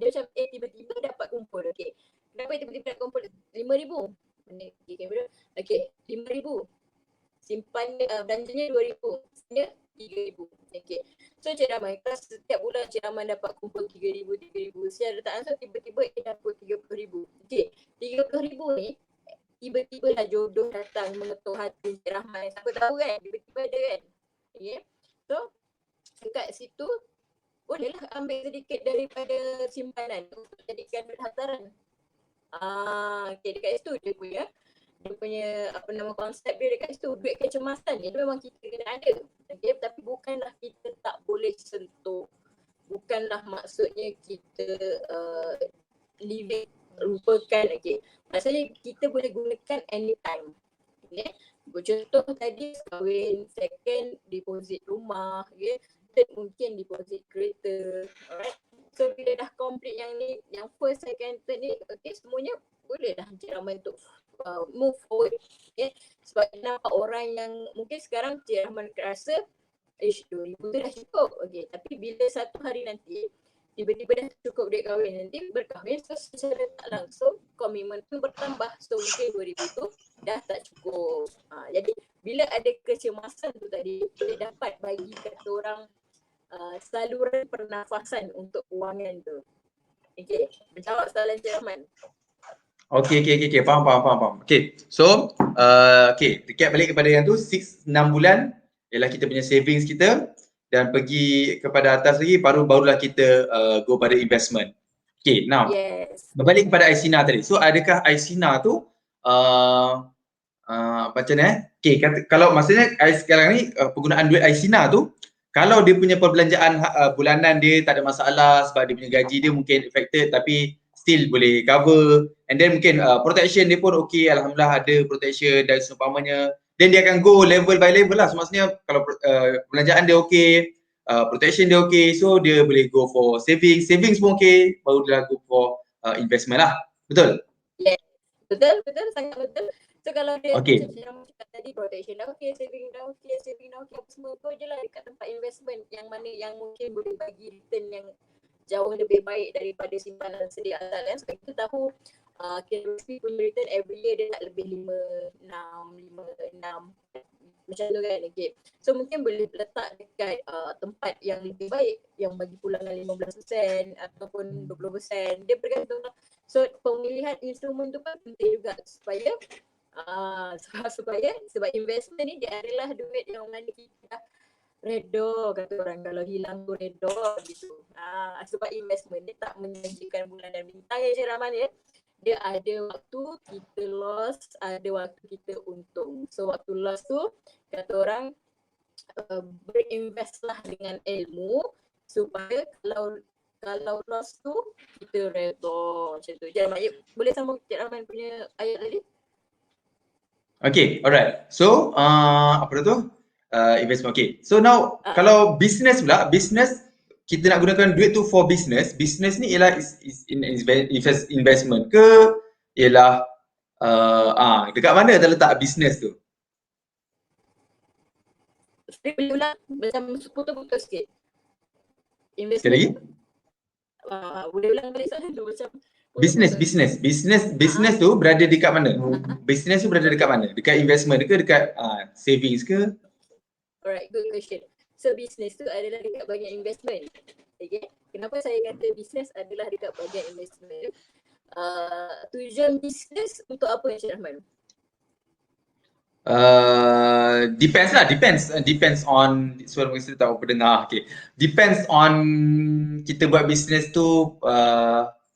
macam tiba-tiba dapat kumpul. Okay. Kenapa tiba-tiba dapat kumpul 5,000? Okay, 5,000. Simpan belanjanya 2,000. Sebenarnya 3,000. Okay. So Cik Rahman, setiap bulan Cik Rahman dapat kumpul 3,000. Secara tak langsung tiba-tiba dapat 30,000. Okay, 30,000 ni tiba-tiba lah jodoh datang mengetuk hati Cik Rahman. Siapa tahu kan, tiba-tiba ada kan. Okay. So dekat situ bolehlah ambil sedikit daripada simpanan untuk jadikan duit hantaran. Okay, dekat situ dia punya konsep dia dekat situ, duit kecemasan ni memang kita kena ada. Okay, tapi bukanlah kita tak boleh sentuh. Bukanlah maksudnya kita lupakan. Okay, maksudnya kita boleh gunakan anytime. Okay, contoh tadi kahwin, second deposit rumah, okay, third mungkin deposit kereta. Alright. So bila dah complete yang ni, yang first, second, third ni, okay, semuanya boleh dah Cik Rahman untuk move forward. Okay. Sebab nampak orang yang mungkin sekarang Cik Rahman rasa 2,000 tu dah cukup. Okay. Tapi bila satu hari nanti tiba-tiba dah cukup duit kahwin, nanti berkahwin, so secara tak langsung komitmen tu bertambah. So mungkin 2,000 tu dah tak cukup. Jadi bila ada kecemasan tu tadi, kita dapat bagi kata orang saluran pernafasan untuk kewangan tu. Okay, menjawab soalan Cik Rahman. Okay. Faham. Okay, so recap balik kepada yang tu, 6 bulan ialah kita punya savings kita, dan pergi kepada atas lagi barulah kita go pada investment. Okay, now berbalik kepada Aisina tadi. So adakah Aisina tu macam mana? Okay, kalau maksudnya sekarang ni penggunaan duit Aisina tu, kalau dia punya perbelanjaan bulanan dia tak ada masalah sebab dia punya gaji dia mungkin affected tapi still boleh cover, and then mungkin protection dia pun okay, alhamdulillah ada protection dan seumpamanya, then dia akan go level by level lah. So maksudnya kalau perbelanjaan dia okay, protection dia okay, so dia boleh go for savings pun okay, baru dia go for investment lah. Betul? Yes, betul, sangat betul. So kalau dia macam yang cakap tadi, protection dah okay, saving dah okay, semua tu je lah dekat tempat investment yang mana yang mungkin boleh bagi return yang jauh lebih baik daripada simpanan sedia asal kan. Sebab kita tahu KRSP punya return every year dia tak lebih 5, 6 macam tu kan. Okay. So mungkin boleh letak dekat tempat yang lebih baik yang bagi pulangan 15% ataupun 20%, dia bergantung. So pemilihan instrumen tu pun penting juga supaya sebab investment ni dia adalah duit yang mana kita redor kata orang, kalau hilang tu redor gitu. Sebab investment dia tak menjanjikan bulan dan bintang ya Cik Rahman ya. Dia ada waktu kita loss, ada waktu kita untung. So waktu loss tu kata orang berinvestlah dengan ilmu supaya kalau loss tu kita redor macam tu. Jadi boleh sambung Cik Rahman punya ayat tadi? Okay, alright. So, apa tu? Investment. Okay. So now, kalau business pula, business kita nak gunakan duit tu for business. Business ni ialah investment ke? Ialah dekat mana terletak business tu? Boleh ulang macam putus-putus sikit. Sekali Investment. lagi? Boleh ulang balik soalan tu macam Business tu berada dekat mana? Business tu berada dekat mana? Dekat investment ke dekat savings ke? Alright, good question. So business tu adalah dekat bahagian investment. Okay. Kenapa saya kata business adalah dekat bahagian investment? Tujuan business untuk apa Encik Rahman? Depends on suara kita tahu pendengar. Okay. Depends on kita buat business tu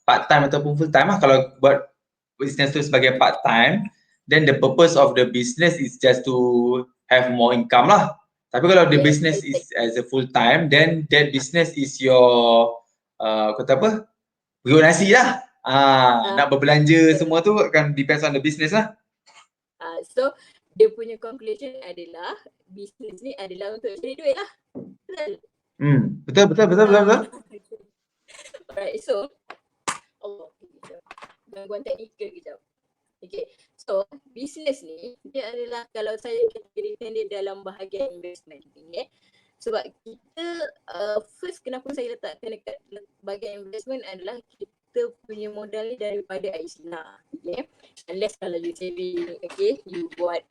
part time ataupun full time lah. Kalau buat business tu sebagai part time, then the purpose of the business is just to have more income lah. Tapi kalau the business is as a full time, then that business is your kata apa? Berguna nasi lah. Nak berbelanja semua tu akan depends on the business lah. So dia punya conclusion adalah business ni adalah untuk cari duit lah. Betul? Betul. Alright, so Allah, gangguan teknikal kejap. Okay, so business ni dia adalah, kalau saya kategorikan dia dalam bahagian investment. Okay? Sebab kita first kenapa saya letakkan dekat bahagian investment adalah kita punya modal ni daripada air sinar. Okay? Unless kalau you saving, okay, you buat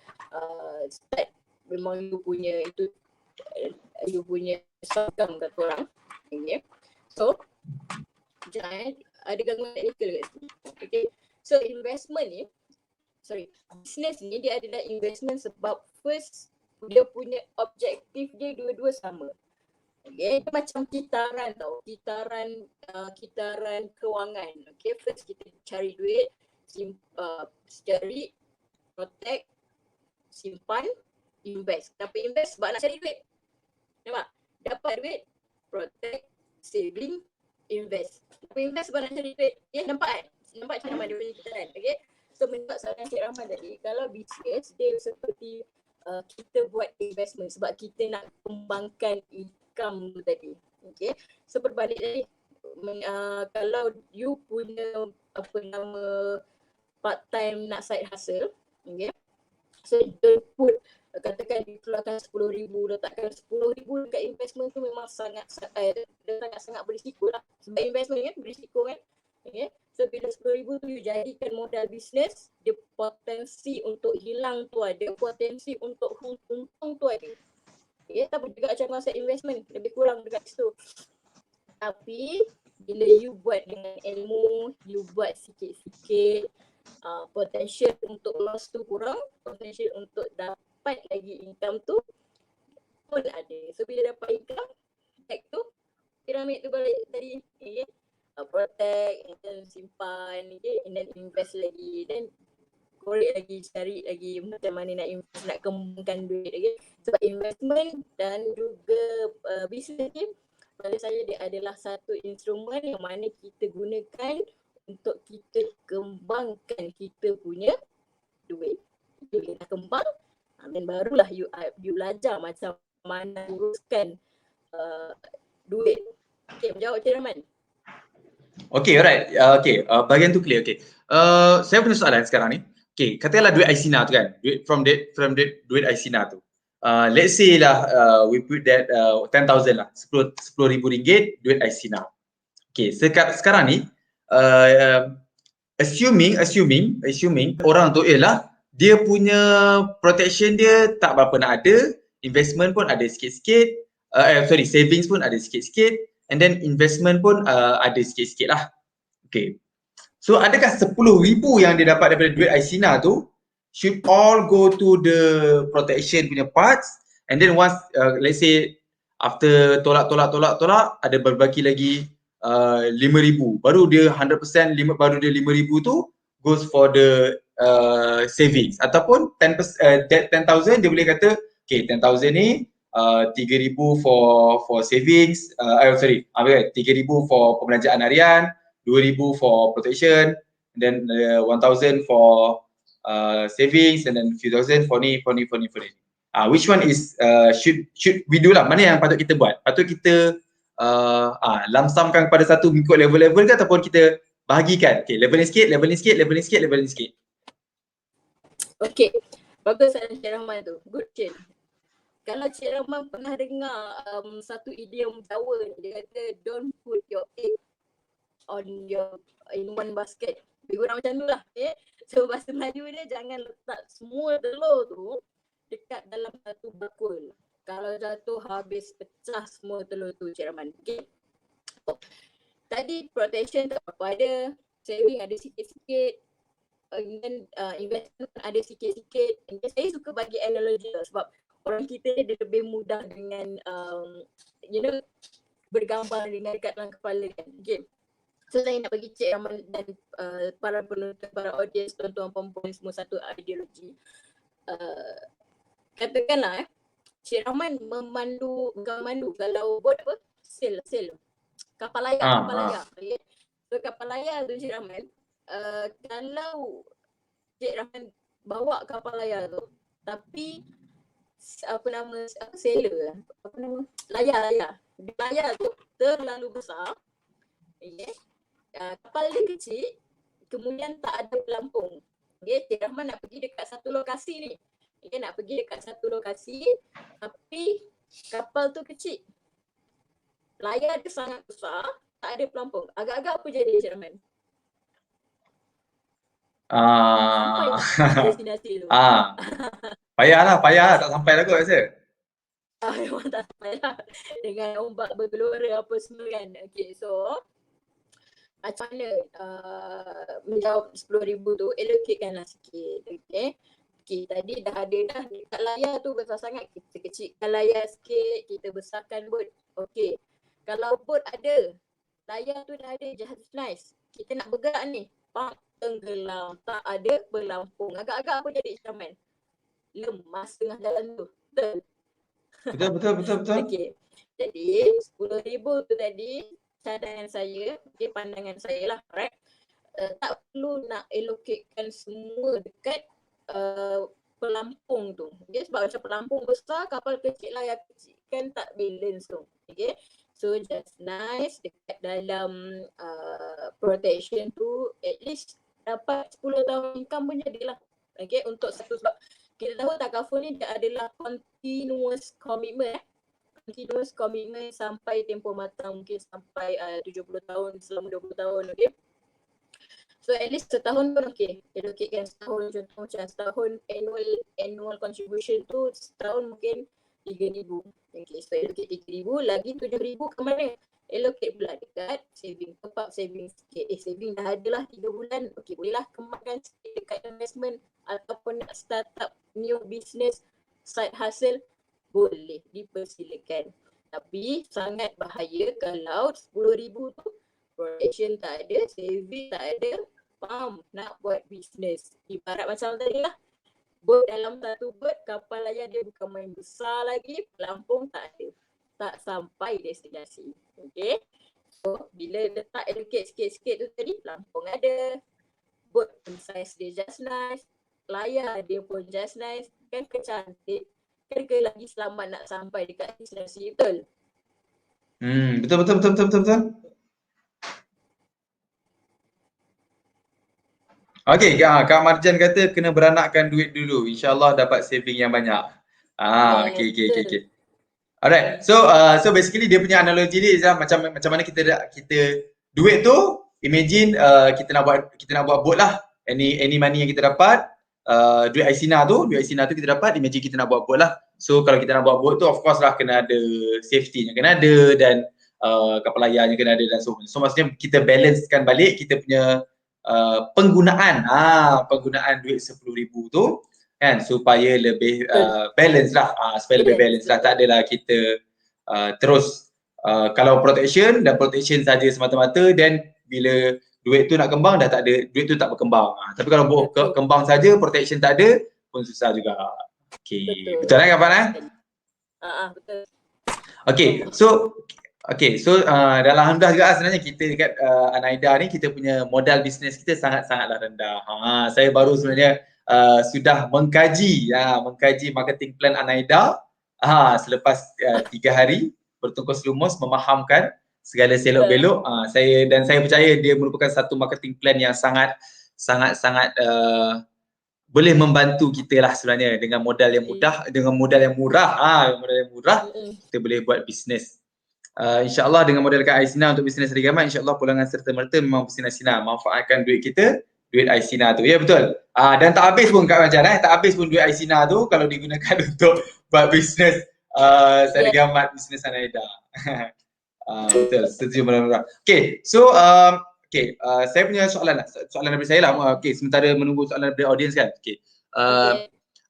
start, memang you punya itu you punya income kata orang. Okay? So jangan ada gangguan teknikal kat sini. Okay. So business ni dia adalah investment sebab first dia punya objektif dia dua-dua sama. Okay, dia macam kitaran tau, kitaran kewangan. Okay, first kita cari duit, cari, protect, simpan, invest. Tapi invest sebab nak cari duit. Nampak? Dapat duit, protect, saving, invest. Tapi invest sebab nak cari duit. Ya, nampak kan? Nampak macam mana dia punya kitaran. Okay? So menurut soalan Cik Rahman tadi, kalau business dia seperti kita buat investment sebab kita nak kembangkan income tu tadi. Okay? So berbalik tadi, kalau you punya part time nak side hustle, okay? So don't put, katakan dikeluarkan 10,000, letakkan 10,000 dekat investment tu memang sangat berisiko lah. Sebab investment kan berisiko kan. Okay? So bila 10,000 tu you jadikan modal bisnes, dia potensi untuk hilang tu ada, potensi untuk untung tu ada. Okay? Tapi juga macam konsep investment, lebih kurang dekat situ. Tapi bila you buat dengan ilmu, you buat sikit-sikit, potential untuk loss tu kurang, potential untuk dapat lagi income tu pun ada. So bila dapat income, back tu piramid tu balik tadi, okay? Protect, and then simpan, okay? And then invest lagi, then korek lagi, cari lagi macam mana nak invest, nak kembangkan duit, okay? Sebab investment dan juga business ni pada saya dia adalah satu instrumen yang mana kita gunakan untuk kita kembangkan kita punya duit. Bila dah kembang, dan barulah you belajar macam mana uruskan duit. Okay, menjawab Cik Rahman? Okay, alright. Bahagian tu clear. Okay. Saya punya soalan sekarang ni. Okay, katakanlah duit Aisina tu kan. Duit Aisina tu. Let's say lah we put that 10,000 lah. 10,000 ringgit duit Aisina. Okay, sekarang ni assuming orang tu ialah dia punya protection dia tak berapa nak ada, investment pun ada sikit-sikit, savings pun ada sikit-sikit, and then investment pun ada sikit-sikit lah. Okay. So adakah 10,000 yang dia dapat daripada duit Aisina tu should all go to the protection punya parts, and then once let's say after tolak ada berbaki lagi 5,000. Baru dia 100% baru dia 5,000 tu goes for the savings ataupun 10,000 dia boleh kata okay 10,000 ni 3,000 for savings, 3,000 for pembelanjaan harian, 2,000 for protection, and then 1,000 for savings, and then few thousand for ni. Which one is should we do lah? Mana yang patut kita buat? Patut kita lamsamkan kepada satu mengikut level-level ke ataupun kita bahagikan? Okay, level ni sikit. Okay, bagus soalan Cik Rahman tu. Good question. Kalau Cik Rahman pernah dengar satu idiom Jawa ni, dia kata don't put your egg in one basket. Lebih kurang macam tu lah. Okay? So bahasa Melayu dia jangan letak semua telur tu dekat dalam satu bakul. Kalau jatuh habis pecah semua telur tu, Cik Rahman. Okay. Tadi protection tak apa ada, saving ada sikit-sikit, dan investment ada sikit-sikit. Saya suka bagi analogi lah, sebab orang kita ni dia lebih mudah dengan bergambar dengan dekat dalam kepala kan. Okay. So saya nak bagi Cik Rahman dan para penonton, para audience, tuan-tuan perempuan semua satu ideologi. Katakanlah Cik Rahman bukan memandu, kalau bot apa? Sail. Kapal layar. Okay. So kapal layar tu Cik Rahman, kalau Cik Rahman bawa kapal layar tu tapi layar tu terlalu besar, okay. Kapal dia kecil, kemudian tak ada pelampung. Okay, Cik Rahman nak pergi dekat satu lokasi ni. Okay, nak pergi dekat satu lokasi tapi kapal tu kecil. Layar dia sangat besar, tak ada pelampung. Agak-agak apa jadi Cik Rahman? Sampai destinasi tu. Payah tak sampai lah kot rasa. Memang tak sampai lah. Dengan ombak bergelora apa semua kan. Okay, so macam mana menjawab 10,000 tu, allocatekan lah sikit. Okay, tadi dah ada dah dekat layar tu besar sangat, kita kecilkan layar sikit, kita besarkan bot. Okay, kalau bot ada, layar tu dah ada, just nice. Kita nak bergerak ni, tenggelam, tak ada pelampung. Agak-agak apa jadi Cik Rahman? Lemas tengah jalan tu. Betul. Okay, jadi 10,000 tu tadi cadangan saya, okay, pandangan saya lah, right? Tak perlu nak allocatekan semua dekat pelampung tu. Okay, sebab macam pelampung besar, kapal kecil layar kecil kan tak balance tu. Okay, so just nice dekat dalam protection tu at least dapat 10 tahun income pun jadilah. Okay, untuk satu, sebab kita tahu takaful ni dia adalah continuous commitment. Continuous commitment sampai tempoh matang, mungkin sampai 70 tahun, selama 20 tahun. Okay, so at least setahun pun okay. Allocatekan setahun, contoh macam setahun annual contribution tu setahun mungkin 3,000. Okay, so allocate 3,000, lagi 7,000 ke mana? Allocate pula dekat saving, top up saving sikit. Saving dah ada lah 3 bulan, okay, bolehlah kematkan sikit dekat investment ataupun nak start up new business, side hustle, boleh, dipersilakan. Tapi sangat bahaya kalau 10,000 tu protection tak ada, saving tak ada, nak buat business. Ibarat macam tadi lah, bot dalam satu bot, kapal layar dia bukan main besar lagi, pelampung tak ada, tak sampai destinasi. Okay, so bila letak allocate sikit-sikit tu tadi, pelampung ada, bot pun size dia just nice, layar dia pun just nice, kan kecantik, kan ke lagi selamat nak sampai dekat destinasi, betul? Betul. Okay, Kak Marjan kata kena beranakkan duit dulu. InsyaAllah dapat saving yang banyak. Okay. Alright, so basically dia punya analogi ni macam mana kita duit tu, imagine kita nak buat boat lah. Any money yang kita dapat, duit Aisina tu kita dapat, imagine kita nak buat boat lah. So kalau kita nak buat boat tu, of course lah kena ada safety yang kena ada, dan kapal layarnya kena ada dan so on. So maksudnya kita balancekan balik kita punya penggunaan duit 10,000 tu kan, supaya lebih balance lah, supaya lebih balance lah, tak adalah kita terus. Kalau protection saja semata-mata, then bila duit tu nak kembang dah tak ada, duit tu tak berkembang. Tapi kalau Betul. kembang saja, protection tak ada pun susah juga. Okay, betul kan Faham? Betul. Okay, so dan alhamdulillah juga sebenarnya kita dekat Anaida ni kita punya modal bisnes kita sangatlah rendah. Saya baru sebenarnya sudah mengkaji marketing plan Anaida selepas 3 hari bertungkus lumus memahamkan segala selok belok. Saya percaya dia merupakan satu marketing plan yang sangat boleh membantu kita lah sebenarnya dengan modal yang mudah, dengan modal yang murah. Kita boleh buat bisnes. InsyaAllah dengan modal dekat Aisina untuk bisnes Rigamat, insyaAllah pulangan serta-merta memang bersinar-sinar. Manfaatkan duit kita, duit Aisina tu. Ya betul. Dan tak habis pun Kak Macan, tak habis pun duit Aisina tu kalau digunakan untuk buat bisnes Rigamat, bisnes Anaida. Betul, setuju benar-benar. Okay, so saya punya soalan daripada saya lah. Okay, sementara menunggu soalan daripada audience kan. Okay.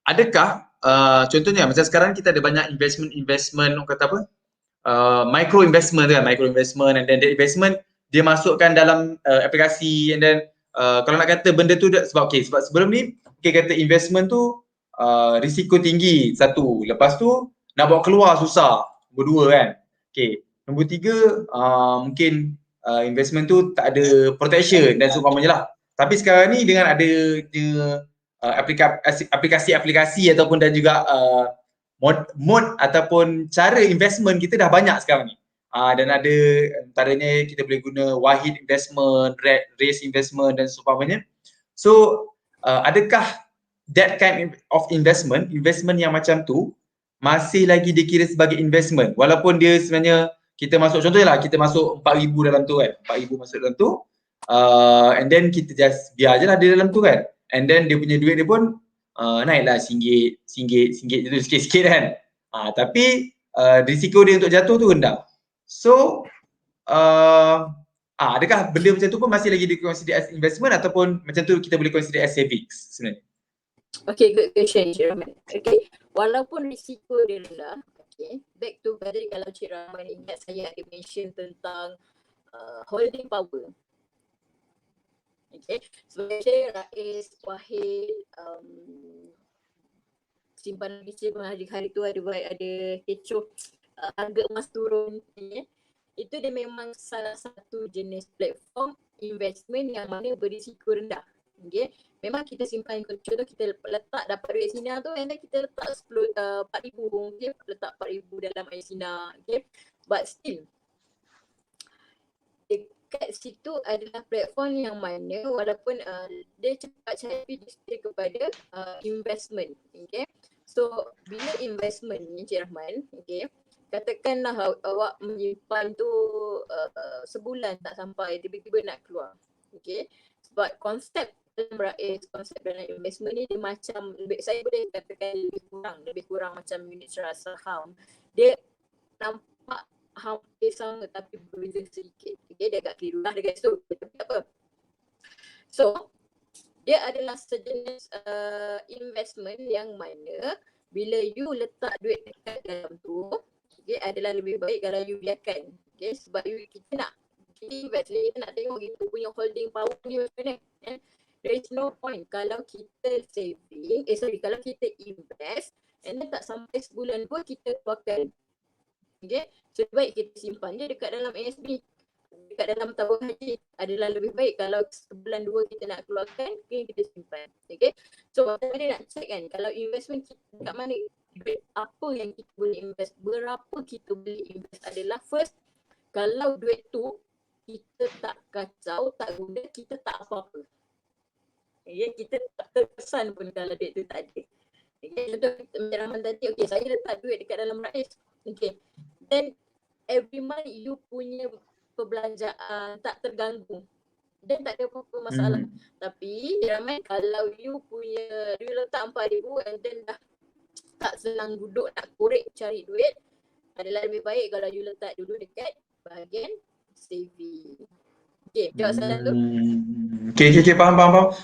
Adakah contohnya macam sekarang kita ada banyak investment orang kata apa? Micro investment and then the investment dia masukkan dalam aplikasi, and then kalau nak kata benda tu sebab sebelum ni kata investment tu risiko tinggi satu, lepas tu nak bawa keluar susah, nombor dua kan. Okay, nombor tiga mungkin investment tu tak ada protection dan seumpamanya lah. Tapi sekarang ni dengan adanya aplikasi ataupun dan juga mod ataupun cara investment kita dah banyak sekarang ni. Dan ada antaranya kita boleh guna Wahid Investment, Race Investment dan seumpamanya. So adakah that kind of investment yang macam tu masih lagi dikira sebagai investment walaupun dia sebenarnya kita masuk, contohnya lah kita masuk 4,000 dalam tu kan, 4,000 masuk dalam tu, and then kita just biar je lah dia dalam tu kan, and then dia punya duit dia pun naiklah RM1 tu sikit-sikit kan. Tapi risiko dia untuk jatuh tu rendah. So adakah benda macam tu pun masih lagi di-consider as investment ataupun macam tu kita boleh consider as savings sebenarnya? Okay, good question Cik Rahman. Okay, walaupun risiko dia rendah, okay, back to tadi kalau Cik Rahman ingat saya ada mention tentang holding power. Okay, sebagai saya Rais Wahid simpanan kecil hari tu ada kecoh harga emas turun ni, itu dia memang salah satu jenis platform investment yang mana berisiko rendah. Okay, memang kita simpan, contoh kita letak dapat duit Aisina tu, and then kita letak 4,000, okay, letak 4,000 dalam Aisina, okay, but still dekat situ adalah platform yang mana walaupun dia cepat cari dia kepada investment, okay. So bila investment ni Cik Rahman, okay, katakanlah awak menyimpan tu sebulan tak sampai, tiba-tiba nak keluar, okay. Sebab konsep dalam investment ni dia macam, saya boleh katakan lebih kurang macam unit trust saham. Dia nampak hampir sama tapi berbeza sedikit. Okay, dia agak keliru lah dekat situ. Tapi apa? So, dia adalah sejenis investment yang mana bila you letak duit dekat dalam tu, okay, adalah lebih baik kalau you biarkan. Okay, sebab kita nak invest, kita nak tengok kita punya holding power ni macam mana. There is no point kalau kita saving, kalau kita invest and then tak sampai sebulan pun kita keluarkan. Okay, so baik kita simpan je dekat dalam ASB, dekat dalam tabung haji. Adalah lebih baik kalau sebulan dua kita nak keluarkan, okay, kita simpan. Okay, so macam mana nak check kan kalau investment kita dekat mana, duit apa yang kita boleh invest, berapa kita boleh invest adalah first, kalau duit tu kita tak kacau, tak guna, kita tak apa-apa. Okay, kita tak terkesan pun kalau duit tu tak ada. Okay, contoh macam Rahman tadi, okay, saya letak duit dekat dalam Rais. Okay, then every month you punya perbelanjaan tak terganggu dan tak ada apa-apa masalah. Tapi Rahman, kalau you letak 4,000 and then dah tak senang duduk nak korek cari duit, adalah lebih baik kalau you letak dulu dekat bahagian saving. Okay, jawab soalan tu. Okay, faham.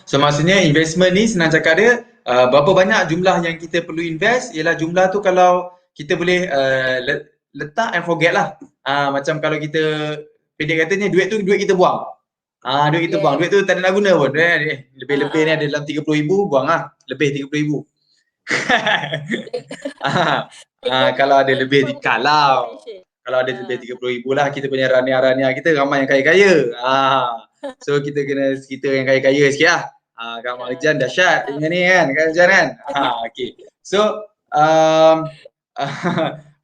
So maksudnya investment ni senang cakap dia, berapa banyak jumlah yang kita perlu invest, ialah jumlah tu kalau kita boleh letak and forget lah. Macam kalau kita pendek katanya duit kita buang. Duit kita buang. Duit tu tak ada nak guna pun. Lebih-lebih ni ada dalam 30,000 buang lah. Lebih 30,000. Kalau ada lebih kalau ada lebih 30,000 lah kita punya rania-rania kita ramai yang kaya-kaya. So kita yang kaya-kaya sikit lah. Kak Marjan dahsyat dengan ni kan, Kak Marjan kan. Okay. So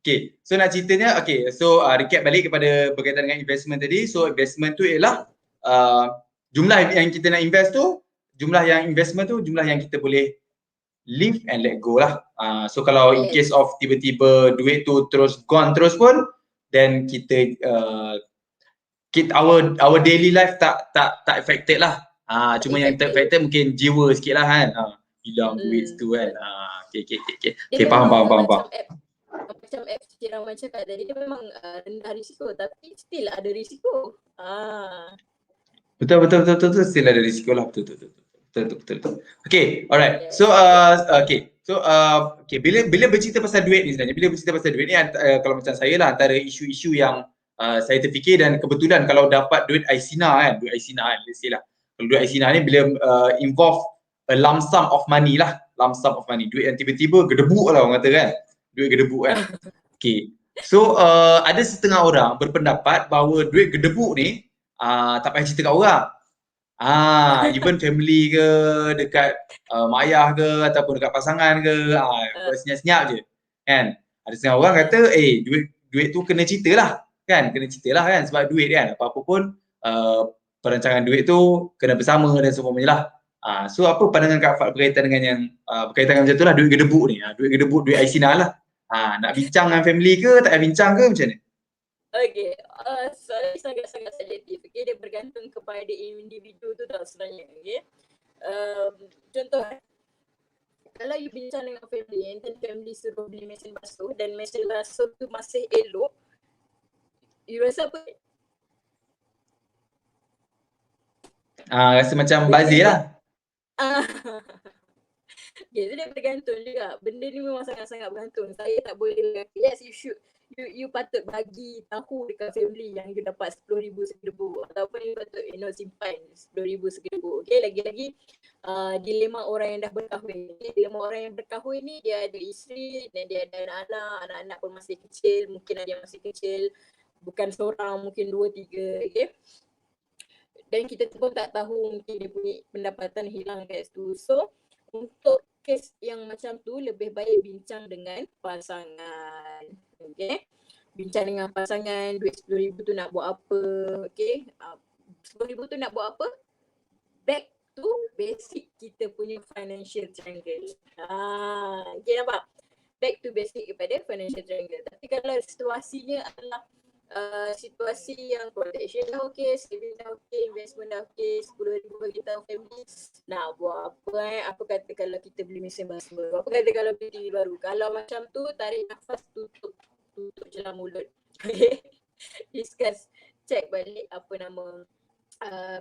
okay. So nak ceritanya so recap balik kepada berkaitan dengan investment tadi. So investment tu ialah jumlah yang kita nak invest tu, jumlah yang investment tu jumlah yang kita boleh live and let go lah. So kalau in case of tiba-tiba duit tu terus gone terus pun, then kita our daily life tak affected lah. Cuma yang affected mungkin jiwa sikit lah kan. Hilang duit tu kan. Okay, faham. Macam apps Cik Rahman cakap tadi, dia memang rendah risiko tapi still ada risiko. Betul, still ada risiko lah. Betul. Okay, alright. So bila bercerita pasal duit ni sebenarnya, kalau macam saya lah, antara isu-isu yang saya terfikir, dan kebetulan kalau dapat duit Aisina kan, let's say lah. Kalau duit Aisina ni bila involve a lump sum of money, duit yang tiba-tiba gedebuk lah orang kata kan. Duit gedebuk kan. Okay. So ada setengah orang berpendapat bahawa duit gedebuk ni tak payah cerita kat orang. Even family ke, dekat mak ayah ke, ataupun dekat pasangan ke, senyap-senyap je kan. Ada setengah orang kata duit tu kena cerita lah kan, sebab duit kan, apa-apa pun perancangan duit tu kena bersama dan seumpamanya lah. So apa pandangan Kak Fad berkaitan dengan yang berkaitan dengan macam tu lah, duit gedebuk ni, duit Aisina lah. Nak bincang dengan family ke, tak payah bincang ke, macam mana? Okay, soalan sangat-sangat subjektif. Okay, dia bergantung kepada individu tu tau sebenarnya. Okay, contoh kalau you bincang dengan family, dan family suruh beli mesin basuh dan mesin basuh tu masih elok, you rasa apa? Rasa macam bazir lah. Okay, so dia bergantung juga. Benda ni memang sangat-sangat bergantung. Saya tak boleh, yes you should, you patut bagi tahu dekat family yang you dapat 10,000 segedebu, ataupun you patut simpan 10,000 segedebu. Okay, lagi-lagi dilema orang yang dah berkahwin. Okay, dilema orang yang berkahwin ni, dia ada isteri dan dia ada anak-anak pun masih kecil, mungkin ada yang masih kecil, bukan seorang, mungkin 2-3. Okay, dan kita pun tak tahu mungkin dia punya pendapatan hilang kat situ. So untuk kes yang macam tu, lebih baik bincang dengan pasangan. Okay, bincang dengan pasangan, duit 10,000 tu nak buat apa. Okay, 10,000 tu nak buat apa, back to basic kita punya financial triangle. Okay, nampak? Back to basic kepada financial triangle. Tapi kalau situasinya adalah situasi yang protection dah okey, saving dah okey, investment dah okey, 10,000 bagi tahu family, nak buat apa apa kata kalau kita beli mesin basuh, apa kata kalau beli TV baru. Kalau macam tu, tarik nafas, tutup jelah mulut. Okay, discuss, check balik apa nama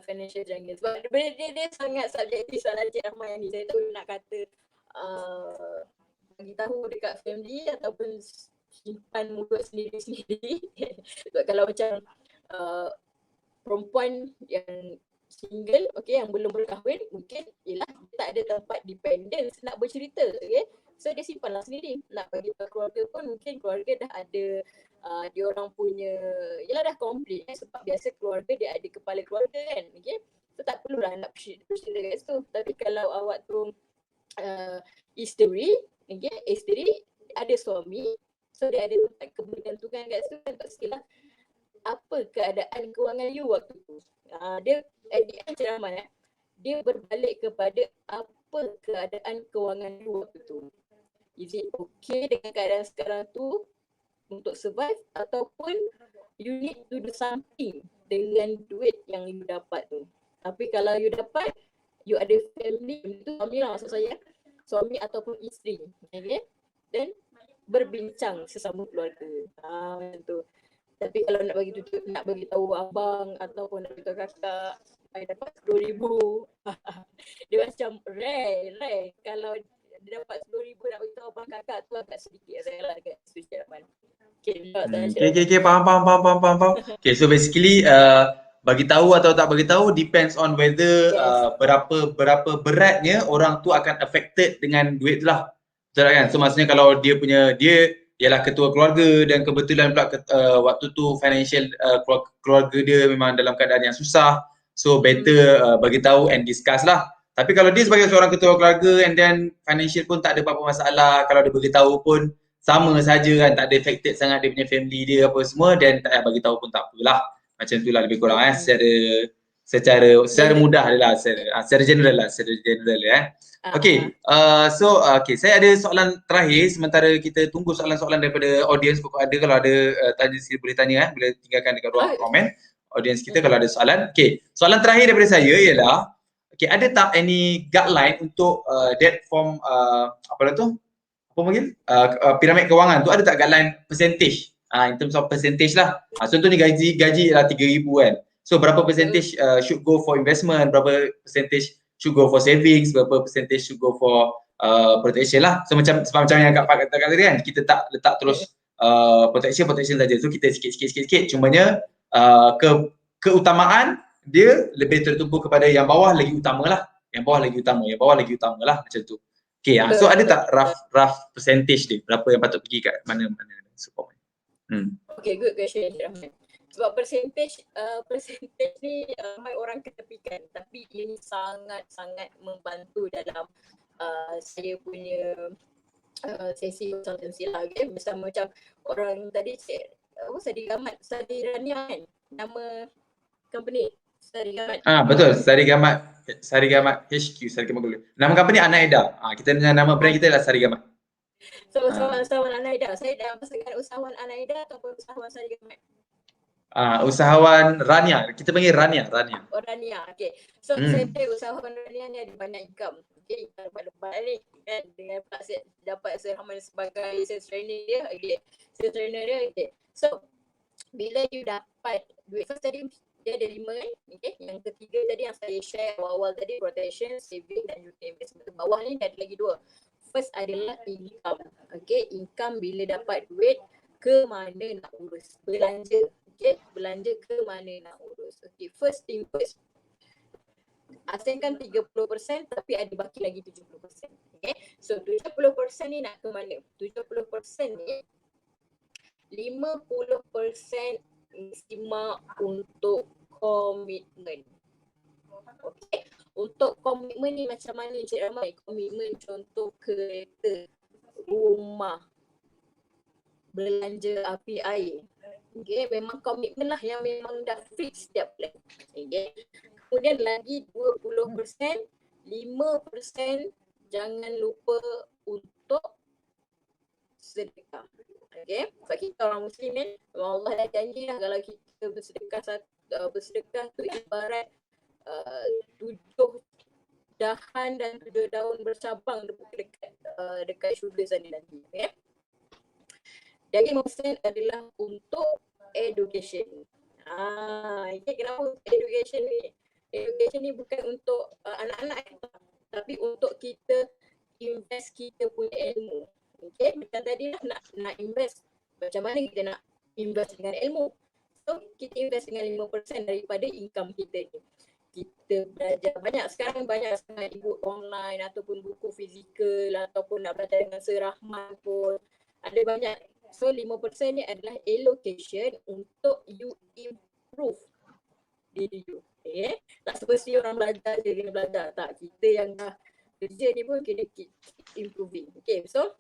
financial triangle. Sebab dia sangat subjektif soalan Cik Rahman ni. Saya tak boleh nak kata bagi tahu dekat family ataupun simpan mulut sendiri-sendiri. Sebab kalau macam perempuan yang single, okay, yang belum berkahwin, mungkin ialah tak ada tempat dependence nak bercerita, okay. So dia simpanlah sendiri. Nak bagi tahu keluarga pun mungkin keluarga dah ada dia orang punya, ialah dah complete sebab biasa keluarga dia ada kepala keluarga kan, okay. So tak perlulah nak bercerita kat situ. Tapi kalau awak tu isteri, okay, isteri ada suami, so dia ada tempat kebergantungan kat situ, kan pastilah apa keadaan kewangan you waktu tu. Dia at the end Cik Rahman, dia berbalik kepada apa keadaan kewangan you waktu tu. Is it okay dengan keadaan sekarang tu untuk survive, ataupun you need to do something dengan duit yang you dapat tu. Tapi kalau you dapat, you ada family, itu suami lah maksud saya, suami ataupun isteri, okay, then berbincang sesama keluarga. Macam tu. Tapi kalau nak bagi tutup, nak bagi tahu abang ataupun nak bagi tahu kakak, saya dapat 10,000. Dia macam rare. Kalau dia dapat 10,000 nak beritahu abang kakak tu agak sedikit saya lah dekat social Rahman. Okay, Okay, faham. Okay, so basically bagi tahu atau tak bagi tahu depends on whether berapa beratnya orang tu akan affected dengan duit tu lah. Betul tak kan? So maksudnya kalau dia ialah ketua keluarga dan kebetulan pula waktu tu financial keluarga dia memang dalam keadaan yang susah. So better bagi tahu and discuss lah. Tapi kalau dia sebagai seorang ketua keluarga and then financial pun tak ada apa-apa masalah, kalau dia beritahu pun sama saja kan, tak ada affected sangat dia punya family dia apa semua, dan tak payah bagi tahu pun tak apalah. Macam itulah lebih kurang secara mudah adalah secara general Okay, okay, saya ada soalan terakhir sementara kita tunggu soalan-soalan daripada audience. Ada kalau ada tanya boleh tanya boleh tinggalkan dekat ruang komen audience kita kalau ada soalan. Okay, soalan terakhir daripada saya ialah okay, ada tak any guideline untuk debt form apa panggil piramid kewangan tu, ada tak guideline percentage in terms of percentage lah. Contoh ni gaji ialah 3,000 kan, so berapa percentage should go for investment, berapa percentage should go for savings, berapa percentage should go for protection lah. So macam yang Kak Pak katakan tadi kan, kita tak letak terus protection saja, so kita sikit cumanya keutamaan dia lebih tertumpu kepada yang bawah lagi utama lah, macam tu. Okay, so ada tak rough percentage dia, berapa yang patut pergi kat mana-mana support? Okay, good question Rahman. Sebab percentage ni ramai orang ketepikan, tapi ini sangat-sangat membantu dalam saya punya sesi konsultansi lah, okay? Bersama macam orang tadi Sadi Rania kan nama company Sadi Gamat. Betul, Sadi Gamat HQ, Sadi Gamat dulu. Nama company Anaida. Kita dengan nama brand kita adalah Sadi Gamat. So usahawan Anaida. Saya dah masakan usahawan Anaida ataupun usahawan Sadi Gamat? Usahawan Rania. Kita panggil Rania. Oh, Rania. Okay. So saya usahawan Rania ni ada banyak income. Okay, lepas ni kan dengan dapat Sir Rahman sebagai sales trainer dia. Okay. Sales trainer dia. Okay. So bila you dapat duit, first tadi dia ada 5 kan, okay. Yang ketiga tadi yang saya share awal-awal tadi, protection, saving dan juga investment. Bawah ni ada lagi 2. First adalah income. Okay, income bila dapat duit ke mana nak urus, belanja. Okay, belanja ke mana nak urus. Okay, first thing first, asingkan 30% tapi ada baki lagi 70%. Okay, so 70% ni nak ke mana? 70% ni 50% istimewa untuk komitmen. Okay. Untuk komitmen ni macam mana Encik Ramai? Komitmen contoh kereta, rumah, belanja api air. Okay. Memang komitmen lah yang memang dah fix setiap bulan. Okay. Kemudian lagi 20%, 5% jangan lupa untuk sedekah. Okay, sebab kita orang Muslim ni, Allah dah janji lah kalau kita bersedekah tu ibarat 7 dahan dan 7 daun bercabang dekat syurga sana nanti. Okay. Jadi 5% adalah untuk education. Okay, kenapa education ni? Education ni bukan untuk anak-anak, tapi untuk kita invest kita punya ilmu. Okay, macam tadi lah nak invest, macam mana kita nak invest dengan ilmu. So kita invest dengan 5% daripada income kita ni. Kita belajar banyak sekarang, banyak sangat e-book online ataupun buku fizikal ataupun nak belajar dengan Sir Rahman pun ada banyak. So 5% ni adalah allocation untuk you improve diri you. Okay, tak semestinya orang belajar je kena belajar, tak, kita yang dah kerja ni pun kena keep improving. Okay, so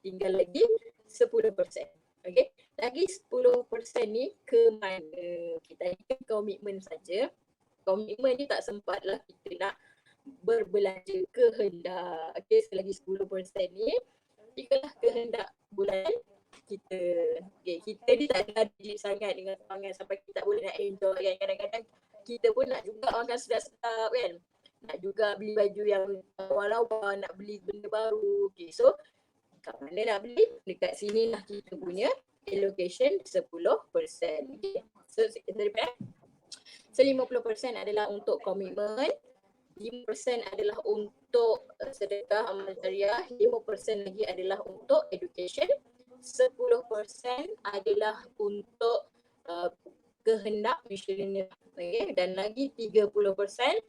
tinggal lagi 10%. Okay, lagi 10% ni ke mana? Kita ingat komitmen saja. Komitmen ni tak sempat lah kita nak berbelanja kehendak. Okay, selagi 10% ni jikalah kehendak bulan kita. Okay, kita ni tak ada digit sangat dengan pangan sampai kita tak boleh nak enjoy kan. Kadang-kadang kita pun nak juga makan sedap-sedap kan. Nak juga beli baju yang lawa-lawa, nak beli benda baru. Okay, so kat mana nak beli? Dekat sini lah kita punya allocation 10%. Okay. So 50% adalah untuk komitmen, 5% adalah untuk sedekah amal jariah, 5% lagi adalah untuk education, 10% adalah untuk kehendak missioner, okay? Dan lagi 30%, 10%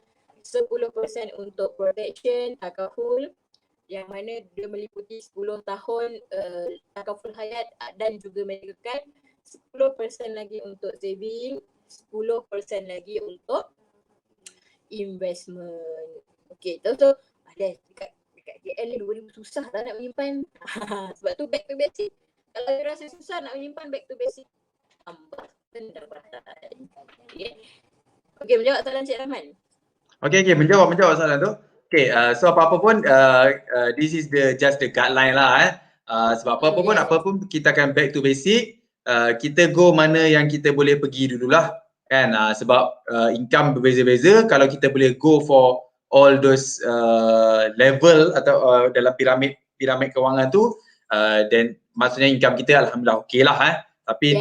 untuk protection, takaful, yang mana dia meliputi 10 tahun takaful hayat dan juga medical card, 10% lagi untuk saving, 10% lagi untuk investment. Okay, so ada dekat KL ni 2000 susah tak nak menyimpan. Sebab tu back to basic. Kalau dia rasa susah nak menyimpan, back to basic, tambah pendapatan. Okay, menjawab soalan Cik Rahman. Okay, menjawab soalan tu. Okay, so apa-apa pun this is just the guideline lah sebab apa pun kita akan back to basic. Kita go mana yang kita boleh pergi dululah kan, sebab income berbeza-beza. Kalau kita boleh go for all those level atau dalam piramid kewangan tu, then maksudnya income kita alhamdulillah okey lah tapi